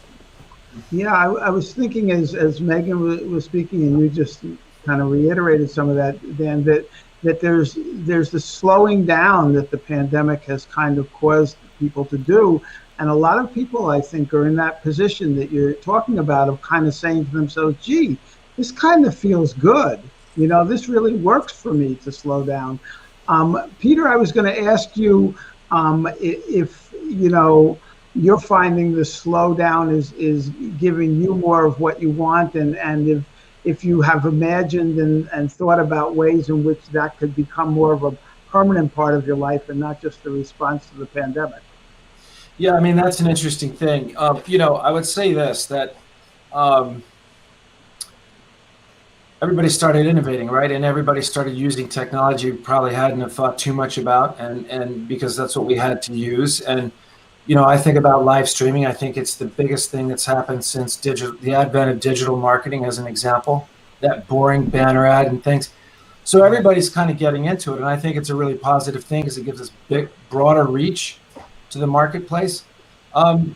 Yeah, I was thinking as Meghan was speaking, and you just kind of reiterated some of that, Dan, that there's the slowing down that the pandemic has kind of caused people to do. And a lot of people, I think, are in that position that you're talking about, of kind of saying to themselves, gee, this kind of feels good. This really works for me to slow down. Peter, I was going to ask you if, you're finding the slowdown is giving you more of what you want, and if you have imagined and thought about ways in which that could become more of a permanent part of your life and not just a response to the pandemic. Yeah, I mean, that's an interesting thing. I would say this, that everybody started innovating, right? And everybody started using technology we probably hadn't have thought too much about, and because that's what we had to use. And, I think about live streaming. I think it's the biggest thing that's happened since the advent of digital marketing, as an example, that boring banner ad and things. So everybody's kind of getting into it. And I think it's a really positive thing because it gives us broader reach to the marketplace. So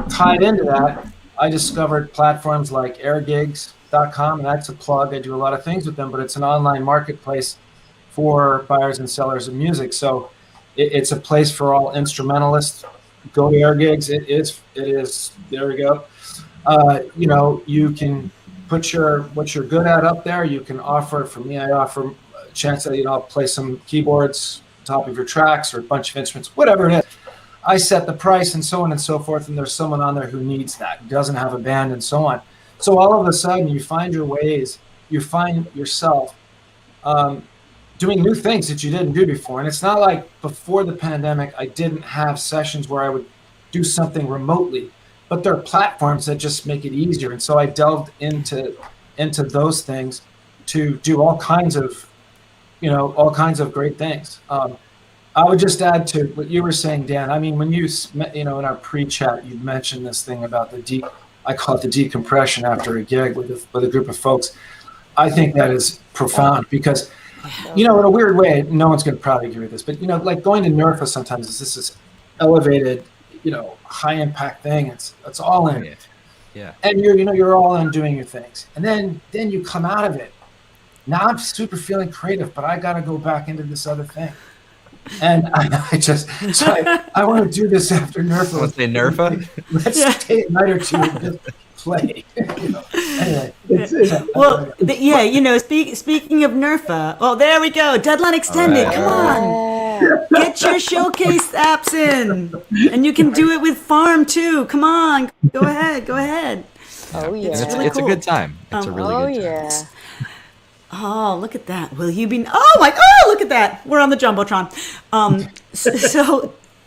tied into that, I discovered platforms like airgigs.com, and that's a plug. I do a lot of things with them, but it's an online marketplace for buyers and sellers of music. So it's a place for all instrumentalists. Go to airgigs. It is, there we go. You can put what you're good at up there. You can offer, for me, I offer a chance that, I'll play some keyboards top of your tracks or a bunch of instruments, whatever it is. I set the price and so on and so forth, and there's someone on there who needs that, doesn't have a band and so on. So all of a sudden you find your ways, you find yourself doing new things that you didn't do before. And it's not like before the pandemic, I didn't have sessions where I would do something remotely, but there are platforms that just make it easier. And so I delved into those things to do all kinds of great things. I would just add to what you were saying, Dan. I mean, when in our pre-chat, you mentioned this thing about I call it the decompression after a gig with a group of folks. I think that is profound because, in a weird way, no one's going to probably agree with this, but, like going to NERFA sometimes is this elevated, high impact thing. It's all in it. Yeah. And you're all in doing your things. And then you come out of it. Now I'm super feeling creative, but I got to go back into this other thing. And I want to do this after NERFA. Let's say NERFA? Let's stay a night or two and just play. Anyway. Speaking of NERFA, there we go. Deadline extended. Come on. Yeah. Get your showcase apps in, and you can do it with Farm too. Come on, go ahead. Oh yeah. It's, really it's cool. a good time. It's a really Oh good time. yeah. Oh, look at that. Will you be? Oh, look at that. We're on the Jumbotron.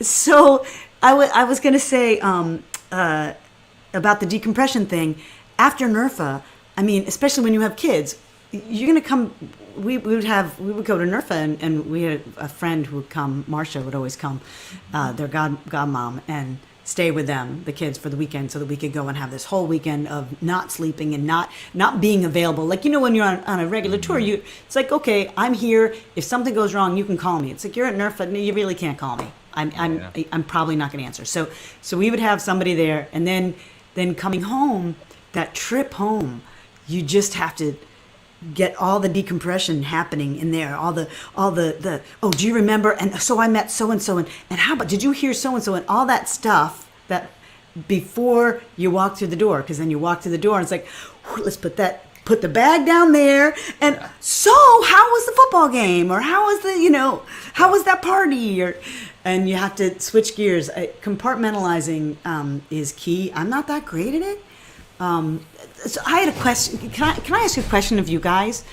So I was going to say about the decompression thing. After NERFA, I mean, especially when you have kids, you're going to come. We would go to NERFA, and we had a friend who would come. Marcia would always come, their godmom, and stay with them, the kids, for the weekend, so that we could go and have this whole weekend of not sleeping and not being available. Like, you know, when you're on a regular tour, it's like, okay, I'm here. If something goes wrong, you can call me. It's like, you're at NERFA, no, you really can't call me. I'm probably not going to answer. So we would have somebody there, and then coming home, that trip home, you just have to get all the decompression happening in there, all the oh, do you remember, and so I met so and so, and how about, did you hear so and so, and all that stuff that before you walk through the door, because then you walk through the door and it's like, let's put the bag down there, and so how was the football game, or how was that party, and you have to switch gears. Compartmentalizing is key. I'm not that great at it. So I had a question. Can I ask you a question of you guys,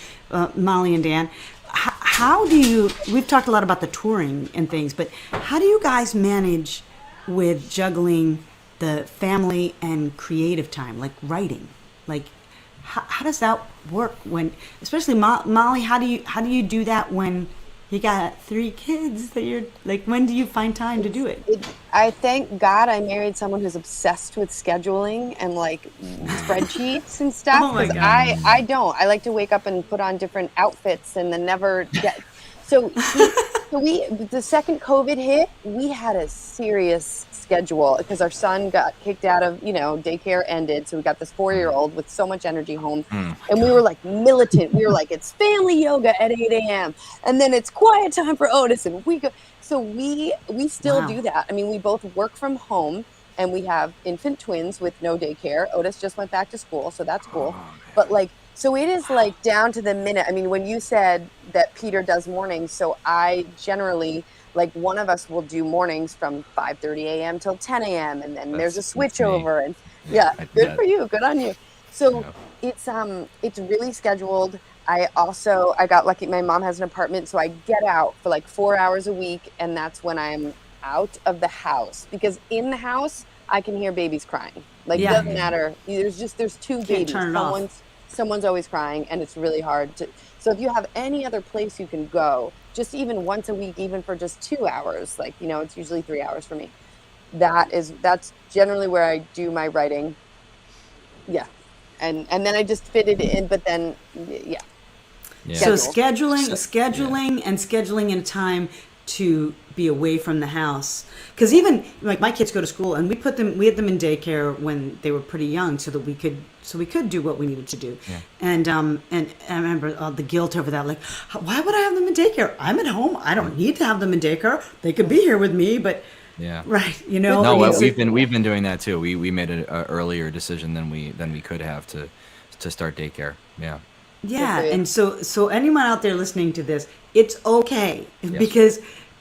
Molly and Dan? How do you? We've talked a lot about the touring and things, but how do you guys manage with juggling the family and creative time, like writing? Like, how does that work when, especially Molly? How do you do that when you got 3 kids that you're like? When do you find time to do it? I thank God I married someone who's obsessed with scheduling and like spreadsheets and stuff. Oh my Because God. I don't. I like to wake up and put on different outfits and then never get. So the second COVID hit, we had a serious schedule because our son got kicked out of, daycare ended. So we got this 4-year-old with so much energy home. And we were like militant. We were like, it's family yoga at 8 a.m. And then it's quiet time for Otis. And we go. So we still do that. I mean, we both work from home and we have infant twins with no daycare. Otis just went back to school. So that's cool. But so it is like down to the minute. I mean, when you said that Peter does mornings, so I generally, like, one of us will do mornings from 5:30 a.m. till 10 a.m. And then there's a switch over. And good for you. Good on you. So it's really scheduled. I got lucky. My mom has an apartment, so I get out for like 4 hours a week. And that's when I'm out of the house, because in the house, I can hear babies crying. Like, it doesn't matter. There's 2 babies. Someone's always crying, and it's really hard to. So if you have any other place you can go, just even once a week, even for just 2 hours, like, it's usually 3 hours for me. That's generally where I do my writing. Yeah. And then I just fit it in, but then, yeah. So scheduling and scheduling in time to be away from the house, because even like my kids go to school, and we had them in daycare when they were pretty young, so we could do what we needed to do. And I remember the guilt over that, like, why would I have them in daycare? I'm at home. I don't need to have them in daycare. They could be here with me, but right, No, we've been doing that too. We made an earlier decision than we could have to start daycare. Yeah, and so anyone out there listening to this, it's okay,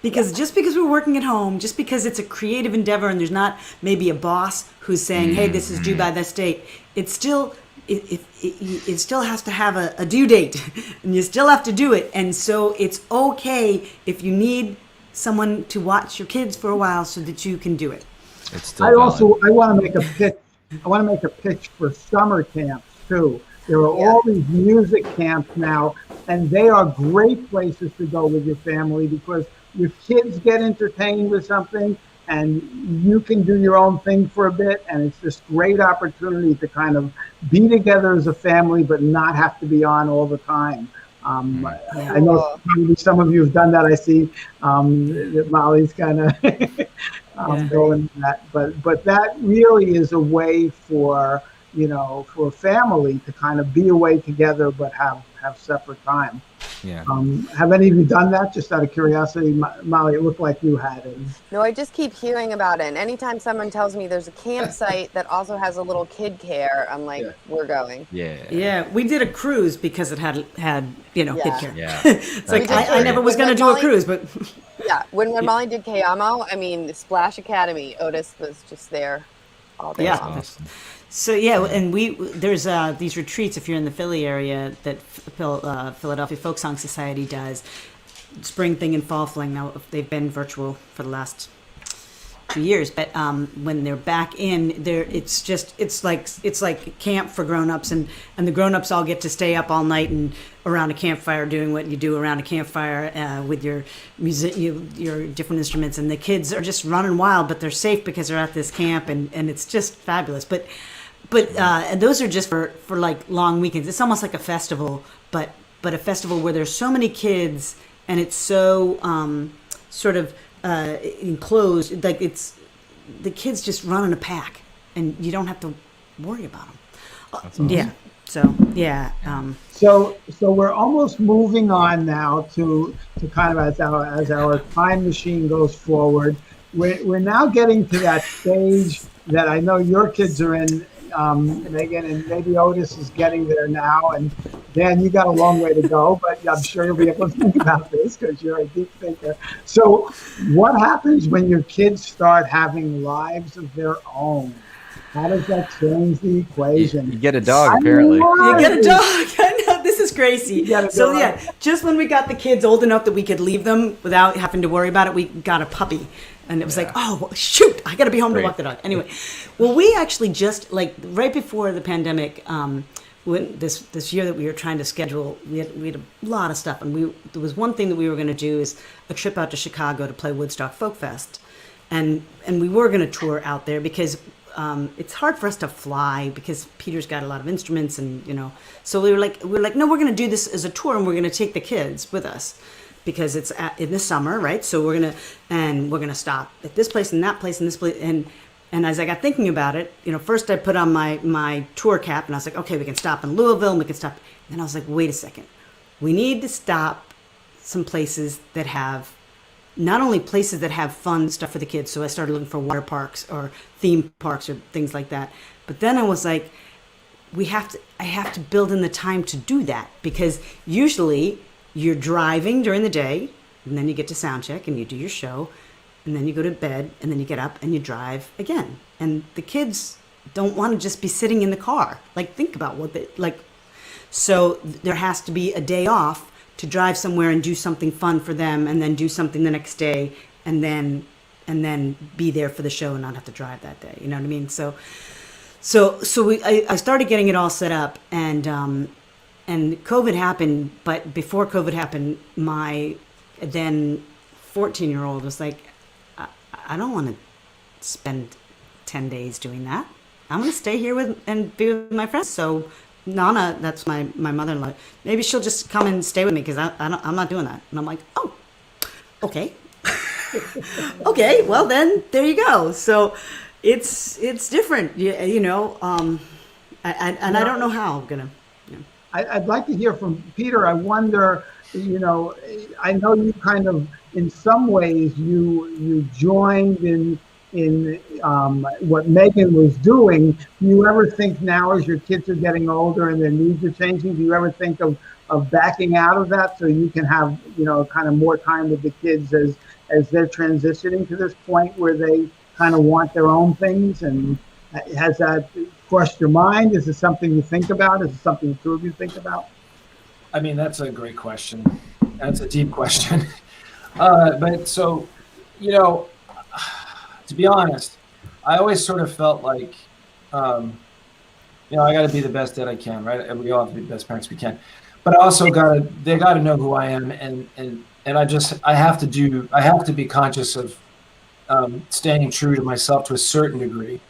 because just because we're working at home, just because it's a creative endeavor and there's not maybe a boss who's saying, hey, this is due by this date, it still has to have a due date, and you still have to do it. And so it's okay if you need someone to watch your kids for a while so that you can do it. It's still valid. I want to make a pitch. I want to make a pitch for summer camps too. There are all these music camps now, and they are great places to go with your family, because your kids get entertained with something and you can do your own thing for a bit. And it's this great opportunity to kind of be together as a family, but not have to be on all the time. I know probably some of you have done that. I see that Molly's kind of going that, but that really is a way for a family to kind of be away together, but have separate time. Have any of you done that? Just out of curiosity, Molly, it looked like you had it. No, I just keep hearing about it. And anytime someone tells me there's a campsite that also has a little kid care, I'm like, we're going. Yeah, we did a cruise because it had kid care. Yeah. It's like I never was going to do a cruise, but Yeah, when Molly did Kayamo, I mean, Splash Academy, Otis was just there all day Yeah. long. Awesome. So yeah, and there's these retreats if you're in the Philly area that Philadelphia Folk Song Society does, spring thing and fall fling. Now they've been virtual for the last 2 years, but when they're back in there, it's like camp for grown-ups, and the grown-ups all get to stay up all night and around a campfire doing what you do around a campfire with your music, your different instruments, and the kids are just running wild, but they're safe because they're at this camp, and it's just fabulous. But and those are just for like long weekends. It's almost like a festival, but a festival where there's so many kids, and it's so sort of enclosed, like it's the kids just run in a pack, and you don't have to worry about them. Awesome. Yeah. So yeah. So we're almost moving on now to kind of as our time machine goes forward. We're now getting to that stage that I know your kids are in, Megan, and maybe Otis is getting there now. And Dan, you got a long way to go, but I'm sure you'll be able to think about this because you're a deep thinker. So what happens when your kids start having lives of their own? How does that change the equation? You get a dog, apparently. You get a dog. I know, this is crazy. So yeah, just when we got the kids old enough that we could leave them without having to worry about it, we got a puppy. And it was like, oh, shoot, I got to be home to walk the dog. Anyway, well, we actually just, like, right before the pandemic, when this year that we were trying to schedule, we had a lot of stuff. And there was one thing that we were going to do is a trip out to Chicago to play Woodstock Folk Fest. And we were going to tour out there because it's hard for us to fly because Peter's got a lot of instruments, and so we were like, no, we're going to do this as a tour, and we're going to take the kids with us because it's in the summer, right? So we're gonna stop at this place and that place and this place, and as I got thinking about it, first I put on my tour cap, and I was like, okay, we can stop in Louisville, and we can stop. And then I was like, wait a second, we need to stop some places that have. Not only places that have fun stuff for the kids, so I started looking for water parks or theme parks or things like that. But then I was like, I have to build in the time to do that, because usually you're driving during the day, and then you get to sound check and you do your show, and then you go to bed, and then you get up and you drive again. And the kids don't want to just be sitting in the car. Like, think about what they like. So there has to be a day off to drive somewhere and do something fun for them, and then do something the next day, and then be there for the show and not have to drive that day. You know what I mean? So I started getting it all set up, and COVID happened. But before COVID happened, my then 14-year-old was like, I don't want to spend 10 days doing that. I'm going to stay here and be with my friends. So Nana, that's my mother-in-law, maybe she'll just come and stay with me because I'm not doing that. And I'm like, oh, okay. Okay, well then, there you go. So it's different, I don't know how I'm going to. I'd like to hear from Peter. I wonder, I know you kind of, in some ways, you joined in what Megan was doing. Do you ever think now, as your kids are getting older and their needs are changing, do you ever think of backing out of that so you can have, kind of more time with the kids as they're transitioning to this point where they kind of want their own things? And has that crossed your mind? Is it something you think about? Is it something the two of you think about? I mean, that's a great question. That's a deep question. But so, to be honest, I always sort of felt like, I got to be the best that I can, right? And we all have to be the best parents we can. But I also they got to know who I am, and I have to be conscious of staying true to myself to a certain degree.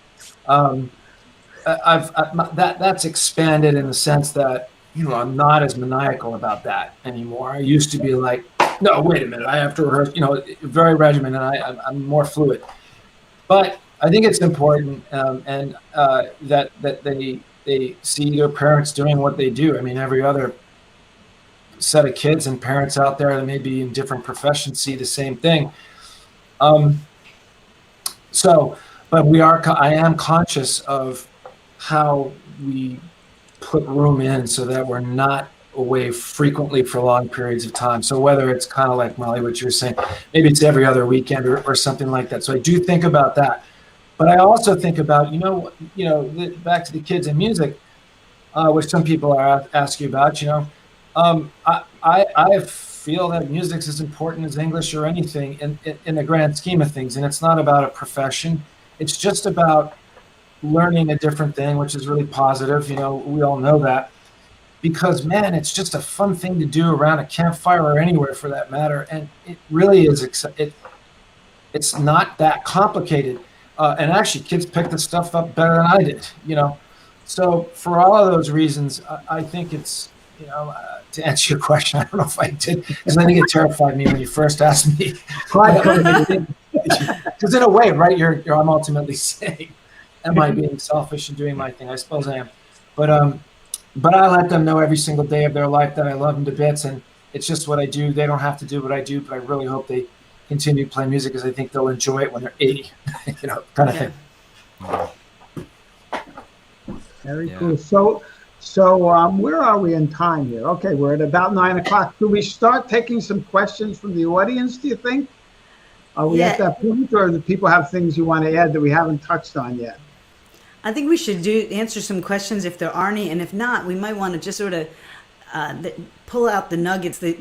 That's expanded in the sense that I'm not as maniacal about that anymore. I used to be like, no, wait a minute, I have to rehearse, very regimented, and I'm more fluid. But I think it's important that they see their parents doing what they do. I mean, every other set of kids and parents out there that may be in different professions see the same thing. But I am conscious of how we put room in so that we're not away frequently for long periods of time. So whether it's kind of like Molly, what you're saying, maybe it's every other weekend or something like that. So I do think about that. But I also think about, back to the kids and music, which some people are ask you about, I feel that music's as important as English or anything in the grand scheme of things. And it's not about a profession. It's just about learning a different thing, which is really positive. We all know that. Because, man, it's just a fun thing to do around a campfire or anywhere for that matter. And it really is, it's not that complicated. And actually, kids pick the stuff up better than I did, So for all of those reasons, I think it's, to answer your question, I don't know if I did, because I think it terrified me when you first asked me. Because in a way, right, I'm ultimately saying, am I being selfish and doing my thing? I suppose I am. But I let them know every single day of their life that I love them to bits, and it's just what I do. They don't have to do what I do, but I really hope they continue playing music because I think they'll enjoy it when they're 80, kind of thing. Very cool. So where are we in time here? Okay, we're at about 9 o'clock. Do we start taking some questions from the audience, do you think? Are we at that point, or do people have things you want to add that we haven't touched on yet? I think we should answer some questions if there are any, and if not, we might want to just sort of pull out the nuggets that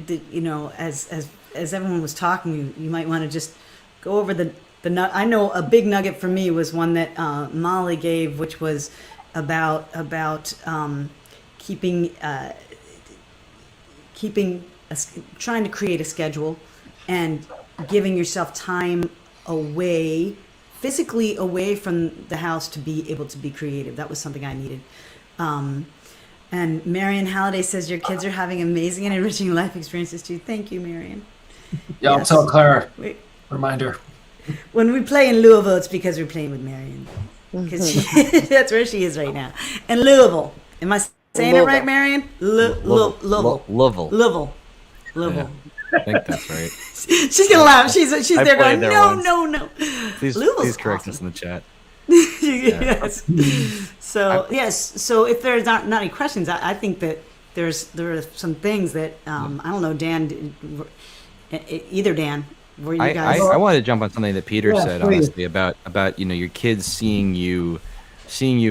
as everyone was talking, you might want to just go over the I know a big nugget for me was one that Molly gave, which was about trying to create a schedule and giving yourself time away, physically away from the house to be able to be creative. That was something I needed. And Marion Halliday says your kids are having amazing and enriching life experiences too. Thank you, Marion. Yeah, yes. I'll tell Clara. Reminder. When we play in Louisville, it's because we're playing with Marion. Because that's where she is right now. And Louisville. Am I saying it right, Marion? Louisville. Louisville. Yeah, I think that's right. She's gonna laugh. She's there going, no. Please correct us in the chat. Yes. So So if there's not any questions, I think that there are some things that I don't know, Dan, either Dan. Were you guys? I wanted to jump on something that Peter said, please. Honestly, about your kids seeing you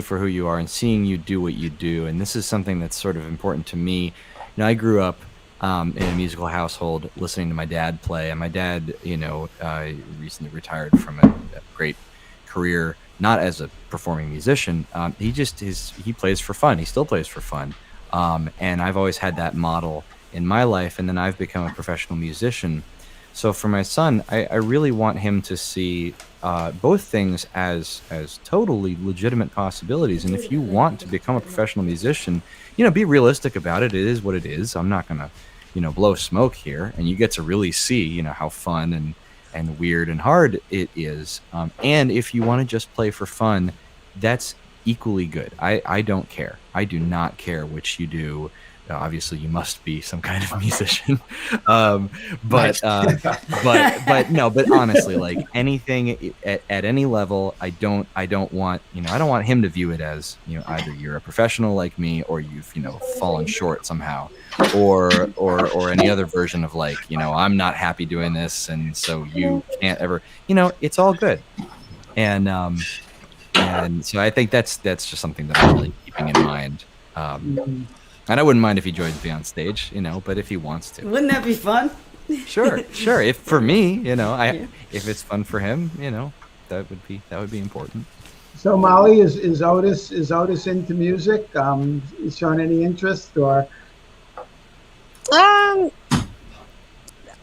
for who you are and seeing you do what you do, and this is something that's sort of important to me. I grew up in a musical household, listening to my dad play, and my dad, recently retired from a great career, not as a performing musician. He plays for fun. He still plays for fun, and I've always had that model in my life, and then I've become a professional musician. So for my son, I really want him to see both things as totally legitimate possibilities. And if you want to become a professional musician, be realistic about it. It is what it is. I'm not gonna, blow smoke here. And you get to really see, how fun and weird and hard it is. And if you want to just play for fun, that's equally good. I don't care. I do not care which you do. Obviously, you must be some kind of musician, but honestly, like anything at any level, I don't want him to view it as either you're a professional like me or you've fallen short somehow, or any other version of like I'm not happy doing this and so you can't ever it's all good, and so I think that's just something that I'm really keeping in mind. And I wouldn't mind if he joins me on stage, but if he wants to. Wouldn't that be fun? Sure. If for me, if it's fun for him, that would be important. So Molly, is Otis into music? Is showing any interest or?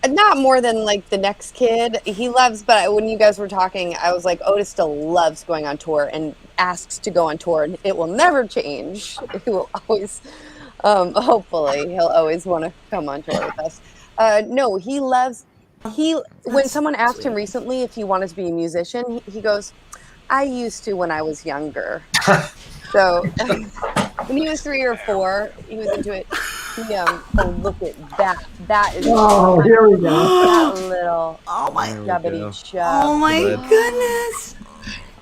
Not more than like the next kid. He loves, but when you guys were talking, I was like, Otis still loves going on tour and asks to go on tour, and it will never change. He will always. Hopefully he'll always want to come on tour with us. No, he loves, when someone asked him recently if he wanted to be a musician, he goes, I used to when I was younger. So when he was 3 or 4, he was into it. Look at that. That is. Oh, here we go. That little. Oh my. Oh my goodness.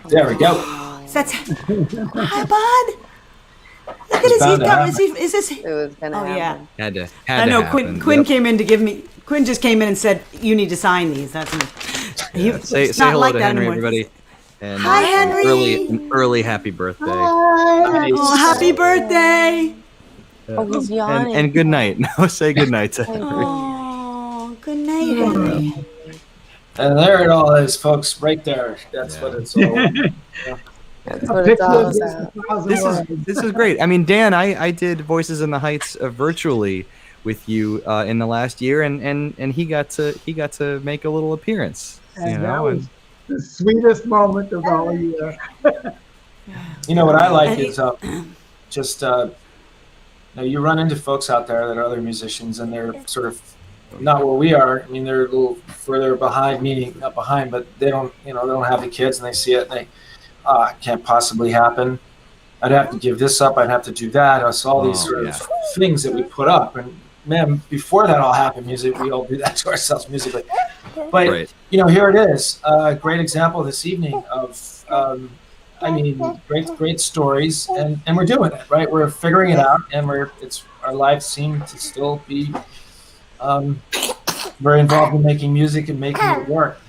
There we go. That's. Hi, bud. Look at was bound to happen. is this? It was gonna Oh happen. yeah. Had I know. to happen. Quinn Yep. came in to give me. Quinn just came in and said, "You need to sign these." That's Say not hello like to that Henry, anymore. everybody. And Hi, Henry. an early happy birthday. Nice. Oh, happy birthday! Oh, he's yawning. And good night. No, say good night to Thank Henry. Oh, good night, Henry. And there it all is, folks, right there. That's Yeah. what it's all about. That's what it's all about. This is great. I mean, Dan, I did Voices in the Heights virtually with you in the last year, and he got to make a little appearance. And that was the sweetest moment of the whole year. You know what I like is just you run into folks out there that are other musicians, and they're sort of not where we are. I mean, they're a little further behind, meaning not behind, but they don't have the kids, and they see it, and they it can't possibly happen. I'd have to give this up. I'd have to do that. It's all these sort of things that we put up. And man, before that all happened, we all do that to ourselves musically. But here it is. A great example this evening of, great stories, and we're doing it, right? We're figuring it out, and our lives seem to still be very involved in making music and making it work.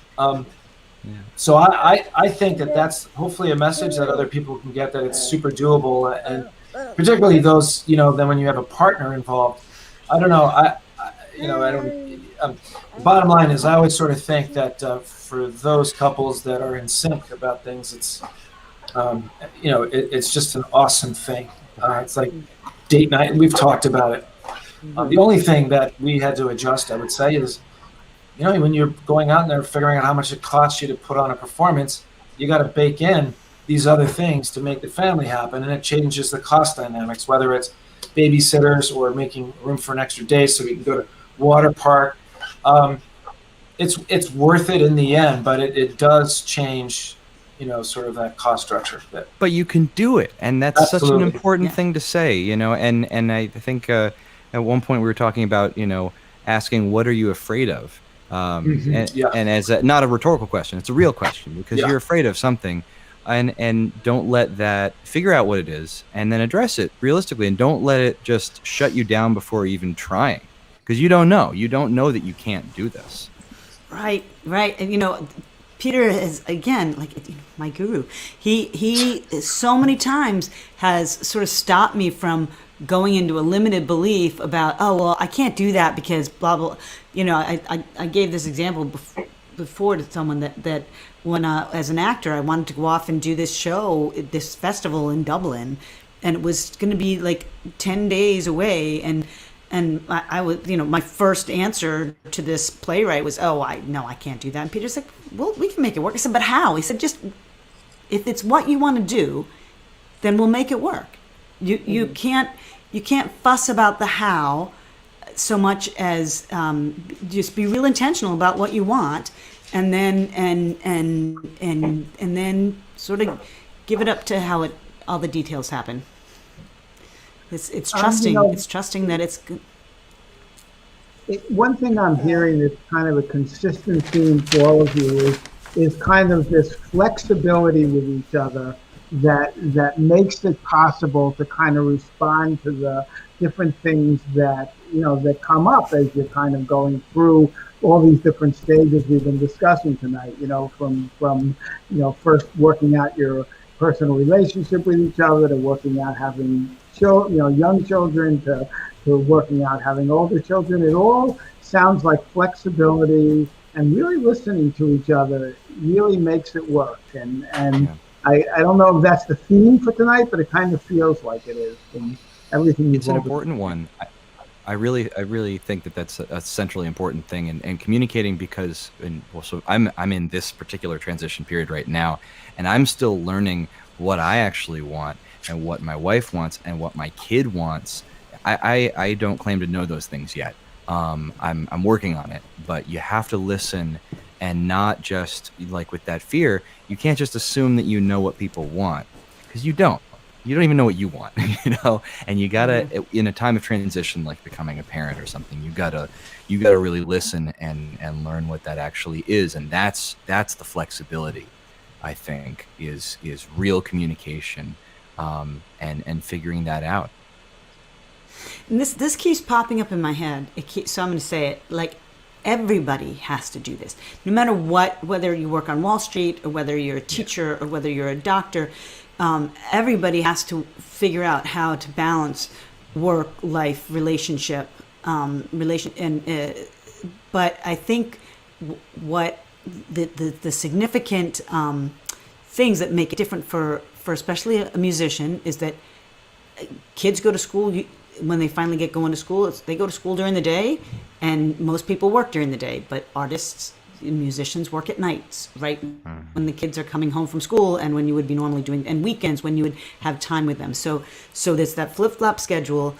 So I think that's hopefully a message that other people can get, that it's super doable, and particularly those, then when you have a partner involved. I don't know. The bottom line is I always sort of think that for those couples that are in sync about things, it's it's just an awesome thing. It's like date night, and we've talked about it. The only thing that we had to adjust, I would say, is when you're going out there figuring out how much it costs you to put on a performance, you got to bake in these other things to make the family happen, and it changes the cost dynamics, whether it's babysitters or making room for an extra day so we can go to water park. It's worth it in the end, but it does change, sort of that cost structure. But you can do it, and that's Absolutely. such an important thing to say, and I think at one point we were talking about, asking, what are you afraid of? And as not a rhetorical question, it's a real question, because you're afraid of something, and don't let that, figure out what it is and then address it realistically, and don't let it just shut you down before even trying, because you don't know that you can't do this. Right. And Peter is, again, like my guru. He so many times has sort of stopped me from going into a limited belief about, oh, well, I can't do that because blah, blah. I gave this example before to someone that when as an actor, I wanted to go off and do this show, this festival in Dublin, and it was going to be like 10 days away. And I was, my first answer to this playwright was, I can't do that. And Peter's like, well, we can make it work. I said, but how? He said, just, if it's what you want to do, then we'll make it work. You can't fuss about the how so much as just be real intentional about what you want, and then and then sort of give it up to how all the details happen. It's trusting. It's trusting that it's good. One thing I'm hearing that's kind of a consistent theme for all of you is kind of this flexibility with each other that makes it possible to kind of respond to the different things that that come up as you're kind of going through all these different stages we've been discussing tonight. From first working out your personal relationship with each other, to working out having young children, to working out having older children. It all sounds like flexibility, and really listening to each other really makes it work. And I don't know if that's the theme for tonight, but it kind of feels like it is. And everything. It's an important one. I really think that that's a centrally important thing, and communicating, because so I'm in this particular transition period right now, and I'm still learning what I actually want, and what my wife wants, and what my kid wants. I don't claim to know those things yet. I'm working on it, but you have to listen, and not just, like with that fear, you can't just assume that you know what people want, because you don't even know what you want, and you gotta, in a time of transition, like becoming a parent or something, you gotta really listen and learn what that actually is. And that's the flexibility, I think, is real communication, and figuring that out. And this keeps popping up in my head. So I'm going to say it like everybody has to do this, no matter what, whether you work on Wall Street or whether you're a teacher or whether you're a doctor. Everybody has to figure out how to balance work, life, relationship, but I think what the significant things that make it different for especially a musician is that kids go to school. When they finally get going to school, they go to school during the day, and most people work during the day, but artists and musicians work at nights, right? When the kids are coming home from school and when you would be normally doing, and weekends when you would have time with them. So there's that flip-flop schedule.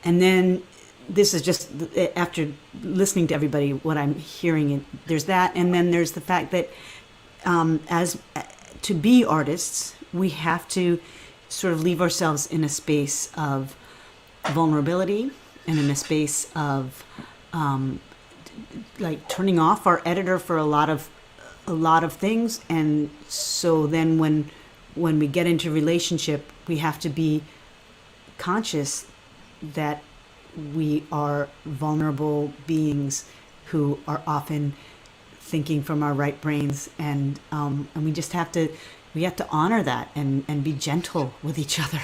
And then this is just, after listening to everybody, what I'm hearing, there's that. And then there's the fact that to be artists, we have to sort of leave ourselves in a space of vulnerability and in a space of like turning off our editor for a lot of things. And so then when we get into relationship, we have to be conscious that we are vulnerable beings who are often thinking from our right brains, and we just have to honor that and be gentle with each other.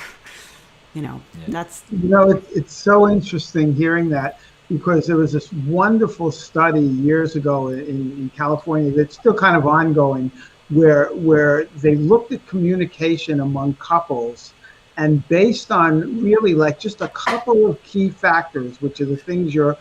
That's it's so interesting hearing that, because there was this wonderful study years ago in California that's still kind of ongoing, where they looked at communication among couples, and based on really like just a couple of key factors, which are the things you're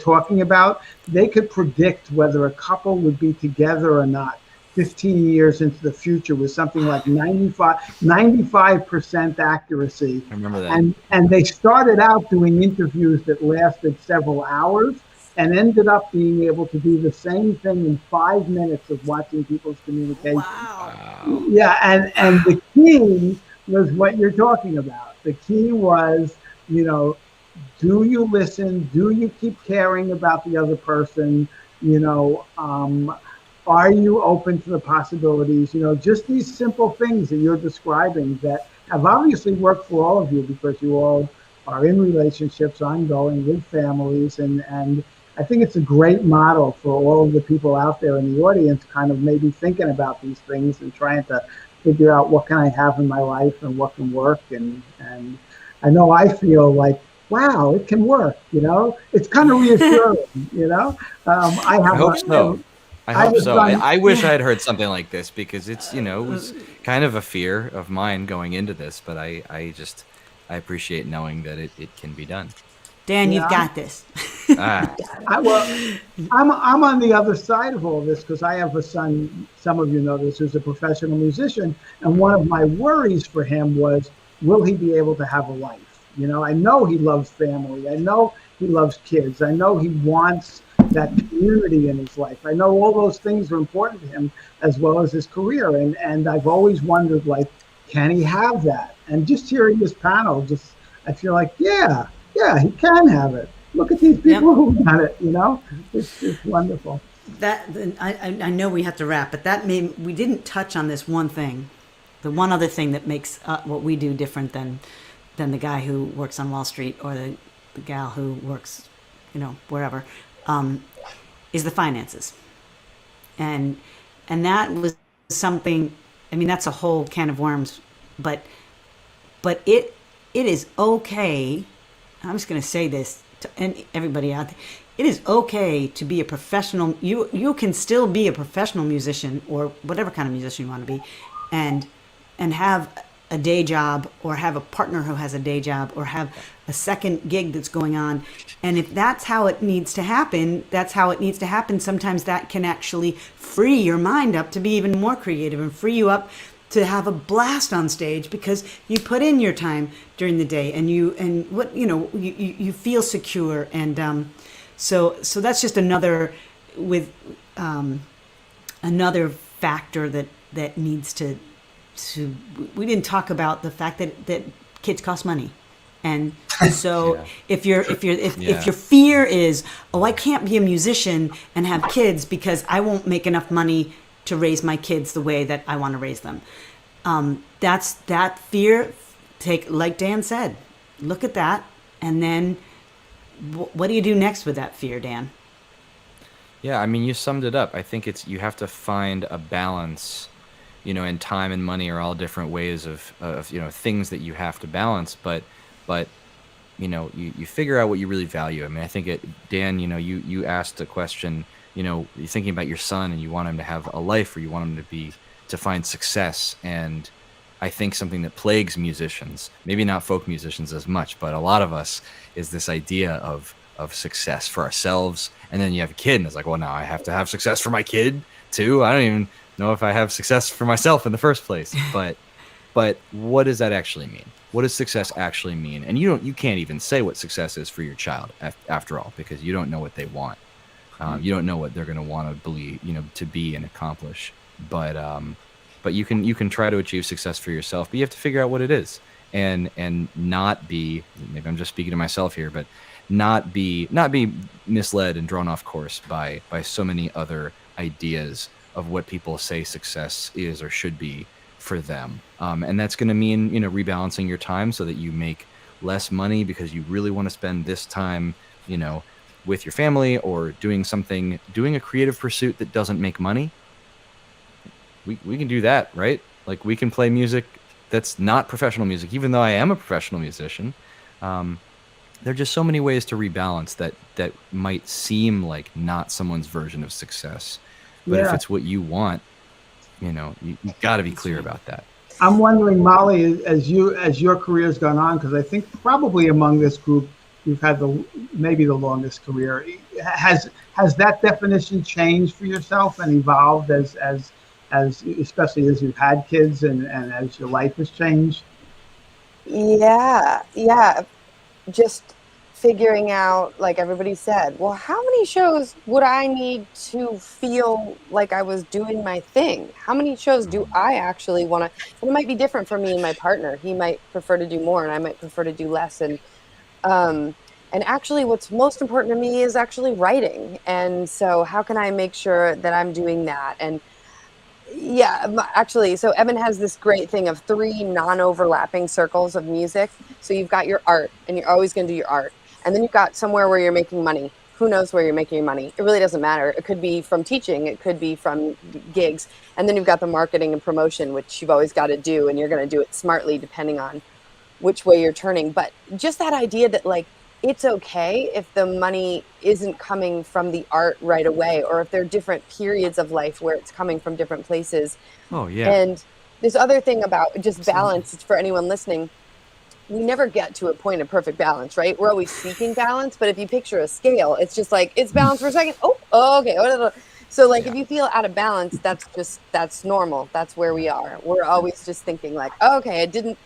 talking about, they could predict whether a couple would be together or not 15 years into the future with something like 95% accuracy. I remember that. And they started out doing interviews that lasted several hours and ended up being able to do the same thing in 5 minutes of watching people's communication. wow. Yeah, and the key was what you're talking about. The key was, do you listen? Do you keep caring about the other person? Are you open to the possibilities? Just these simple things that you're describing that have obviously worked for all of you, because you all are in relationships ongoing with families. And I think it's a great model for all of the people out there in the audience, kind of maybe thinking about these things and trying to figure out what can I have in my life and what can work. And I know I feel like, wow, it can work, it's kind of reassuring, I hope so. I wish I had heard something like this, because it's, it was kind of a fear of mine going into this, but I appreciate knowing that it can be done. Dan, you've got this. I'm on the other side of all this, because I have a son, some of you know this, who's a professional musician. And one of my worries for him was, will he be able to have a life? I know he loves family. I know he loves kids. I know he wants that community in his life. I know all those things are important to him, as well as his career. And I've always wondered, like, can he have that? And just hearing this panel, I feel like, yeah, he can have it. Look at these people who've done it, It's wonderful. That I know we have to wrap, but we didn't touch on this one thing. The one other thing that makes what we do different than the guy who works on Wall Street or the gal who works, wherever, is the finances. And that was something, that's a whole can of worms, but it is okay. I'm just going to say this to everybody out there. It is okay to be a professional. You can still be a professional musician, or whatever kind of musician you want to be, and have a day job, or have a partner who has a day job, or have a second gig that's going on. And if that's how it needs to happen, that's how it needs to happen. Sometimes that can actually free your mind up to be even more creative and free you up to have a blast on stage, because you put in your time during the day, and you feel secure. And so that's just another factor that needs to we didn't talk about the fact that kids cost money. And so if your fear is, I can't be a musician and have kids because I won't make enough money to raise my kids the way that I want to raise them. That's that fear. Like Dan said, look at that And then what do you do next with that fear, Dan? Yeah, I mean, you summed it up. I think you have to find a balance, and time and money are all different ways of things that you have to balance. But you figure out what you really value. I mean, I think Dan, you asked a question, you're thinking about your son and you want him to have a life, or you want him to find success. And I think something that plagues musicians, maybe not folk musicians as much, but a lot of us, is this idea of success for ourselves. And then you have a kid and it's like, well, now I have to have success for my kid too. I don't even know if I have success for myself in the first place. But what does that actually mean? What does success actually mean? And you can't even say what success is for your child after all, because you don't know what they want. You don't know what they're going to want to believe, to be and accomplish. But you can try to achieve success for yourself, but you have to figure out what it is, and not be, maybe I'm just speaking to myself here, but not be misled and drawn off course by so many other ideas of what people say success is or should be for them. And that's going to mean, rebalancing your time so that you make less money because you really want to spend this time, with your family, or doing a creative pursuit that doesn't make money. We can do that, right? Like, we can play music that's not professional music, even though I am a professional musician. There are just so many ways to rebalance that might seem like not someone's version of success. But if it's what you want, you've got to be clear about that. I'm wondering, Molly, as your career's gone on, because I think probably among this group, you've had maybe the longest career. Has that definition changed for yourself and evolved as especially as you've had kids and as your life has changed? Yeah. Just figuring out, like everybody said, well, how many shows would I need to feel like I was doing my thing? How many shows do I actually want to? And it might be different for me and my partner. He might prefer to do more and I might prefer to do less. And actually what's most important to me is actually writing. And so how can I make sure that I'm doing that? And yeah, actually, so Eben has this great thing of 3 non-overlapping circles of music. So you've got your art, and you're always going to do your art. And then you've got somewhere where you're making money. Who knows where you're making your money? It really doesn't matter. It could be from teaching. It could be from gigs. And then you've got the marketing and promotion, which you've always got to do. And you're going to do it smartly depending on which way you're turning. But just that idea that, like, it's okay if the money isn't coming from the art right away, or if there are different periods of life where it's coming from different places. Oh, yeah. And this other thing about just balance, for anyone listening, we never get to a point of perfect balance, right? We're always seeking balance, but if you picture a scale, it's just like, it's balanced for a second. Oh, okay. So like, if you feel out of balance, that's normal. That's where we are. We're always just thinking like, oh, okay, I didn't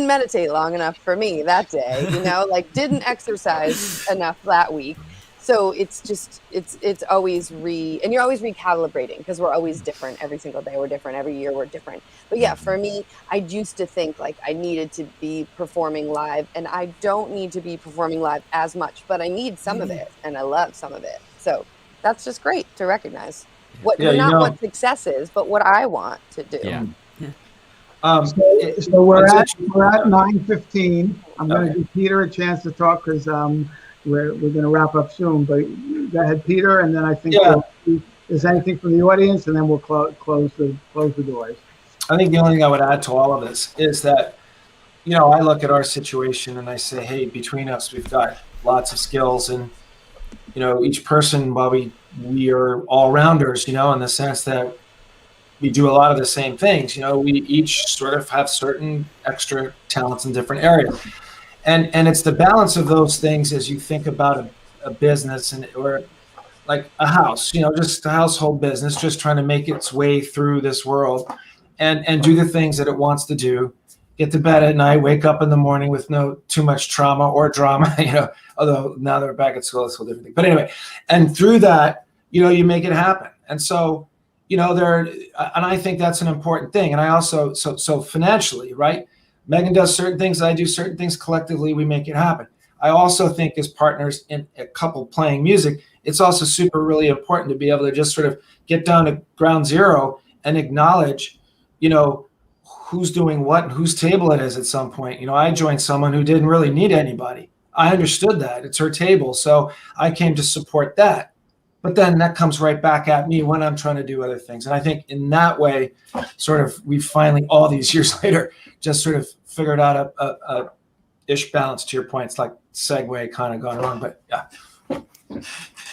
meditate long enough for me that day, like didn't exercise enough that week. So it's just, it's always and you're always recalibrating, because we're always different. Every single day we're different. Every year we're different. But yeah, for me, I used to think like I needed to be performing live, and I don't need to be performing live as much, but I need some of it, and I love some of it. So that's just great to recognize what success is, but what I want to do. Yeah. So we're at 9:15. I'm going to give Peter a chance to talk, because we're going to wrap up soon. But go ahead, Peter, and then I think if there's anything from the audience, and then we'll close the doors. I think the only thing I would add to all of this is that, I look at our situation and I say, hey, between us, we've got lots of skills, and each person, while we are all rounders, in the sense that we do a lot of the same things. We each sort of have certain extra talents in different areas. And it's the balance of those things as you think about a business or like a house, just a household business, just trying to make its way through this world and do the things that it wants to do, get to bed at night, wake up in the morning with no too much trauma or drama, although now they're back at school, it's a whole different thing. But anyway, and through that, you make it happen. And so, and I think that's an important thing. And I also, so financially, right? Meghan does certain things, I do certain things, collectively we make it happen. I also think as partners in a couple playing music, it's also super really important to be able to just sort of get down to ground zero and acknowledge, who's doing what and whose table it is at some point. I joined someone who didn't really need anybody. I understood that. It's her table. So I came to support that. But then that comes right back at me when I'm trying to do other things. And I think in that way, sort of, we finally, all these years later, just sort of figured out a ish balance. To your point, it's like segue kind of gone wrong, but yeah.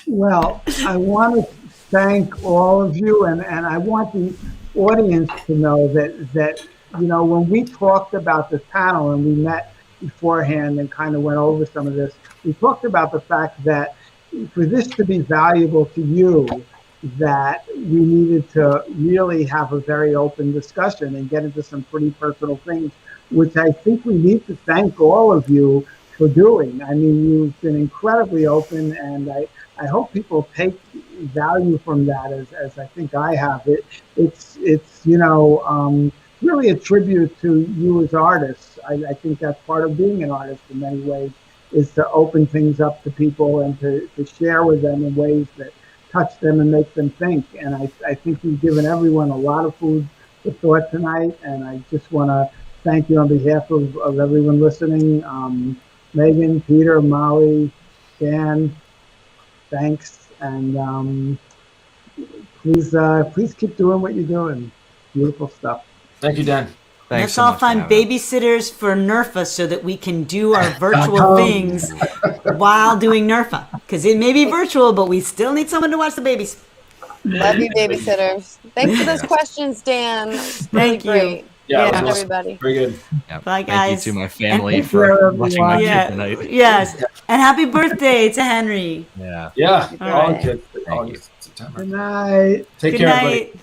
Well, I want to thank all of you, and I want the audience to know that when we talked about this panel and we met beforehand and kind of went over some of this, we talked about the fact that for this to be valuable to you, that we needed to really have a very open discussion and get into some pretty personal things, which I think we need to thank all of you for doing. I mean, you've been incredibly open, and I hope people take value from that as I think I have. It's really a tribute to you as artists. I think that's part of being an artist in many ways, is to open things up to people and to share with them in ways that touch them and make them think. And I think you've given everyone a lot of food for thought tonight, and I just want to thank you on behalf of everyone listening. Meghan, Peter, Molly, Dan, thanks. And please keep doing what you're doing. Beautiful stuff. Thank you, Dan. Let's Thanks so all much find for having babysitters for NERFA so that we can do our virtual things while doing NERFA. Because it may be virtual, but we still need someone to watch the babies. Love you, babysitters. Thanks for those questions, Dan. Really Thank you. great. Yeah, Thanks, it was awesome. everybody. Very good. Yep. Bye, Thank guys. you to my family And for watching my Yeah. kid tonight. Yes. And happy birthday to Henry. Yeah. Yeah, All all right. good. Thank All you. good. September. Good night. Take Good care, night. everybody.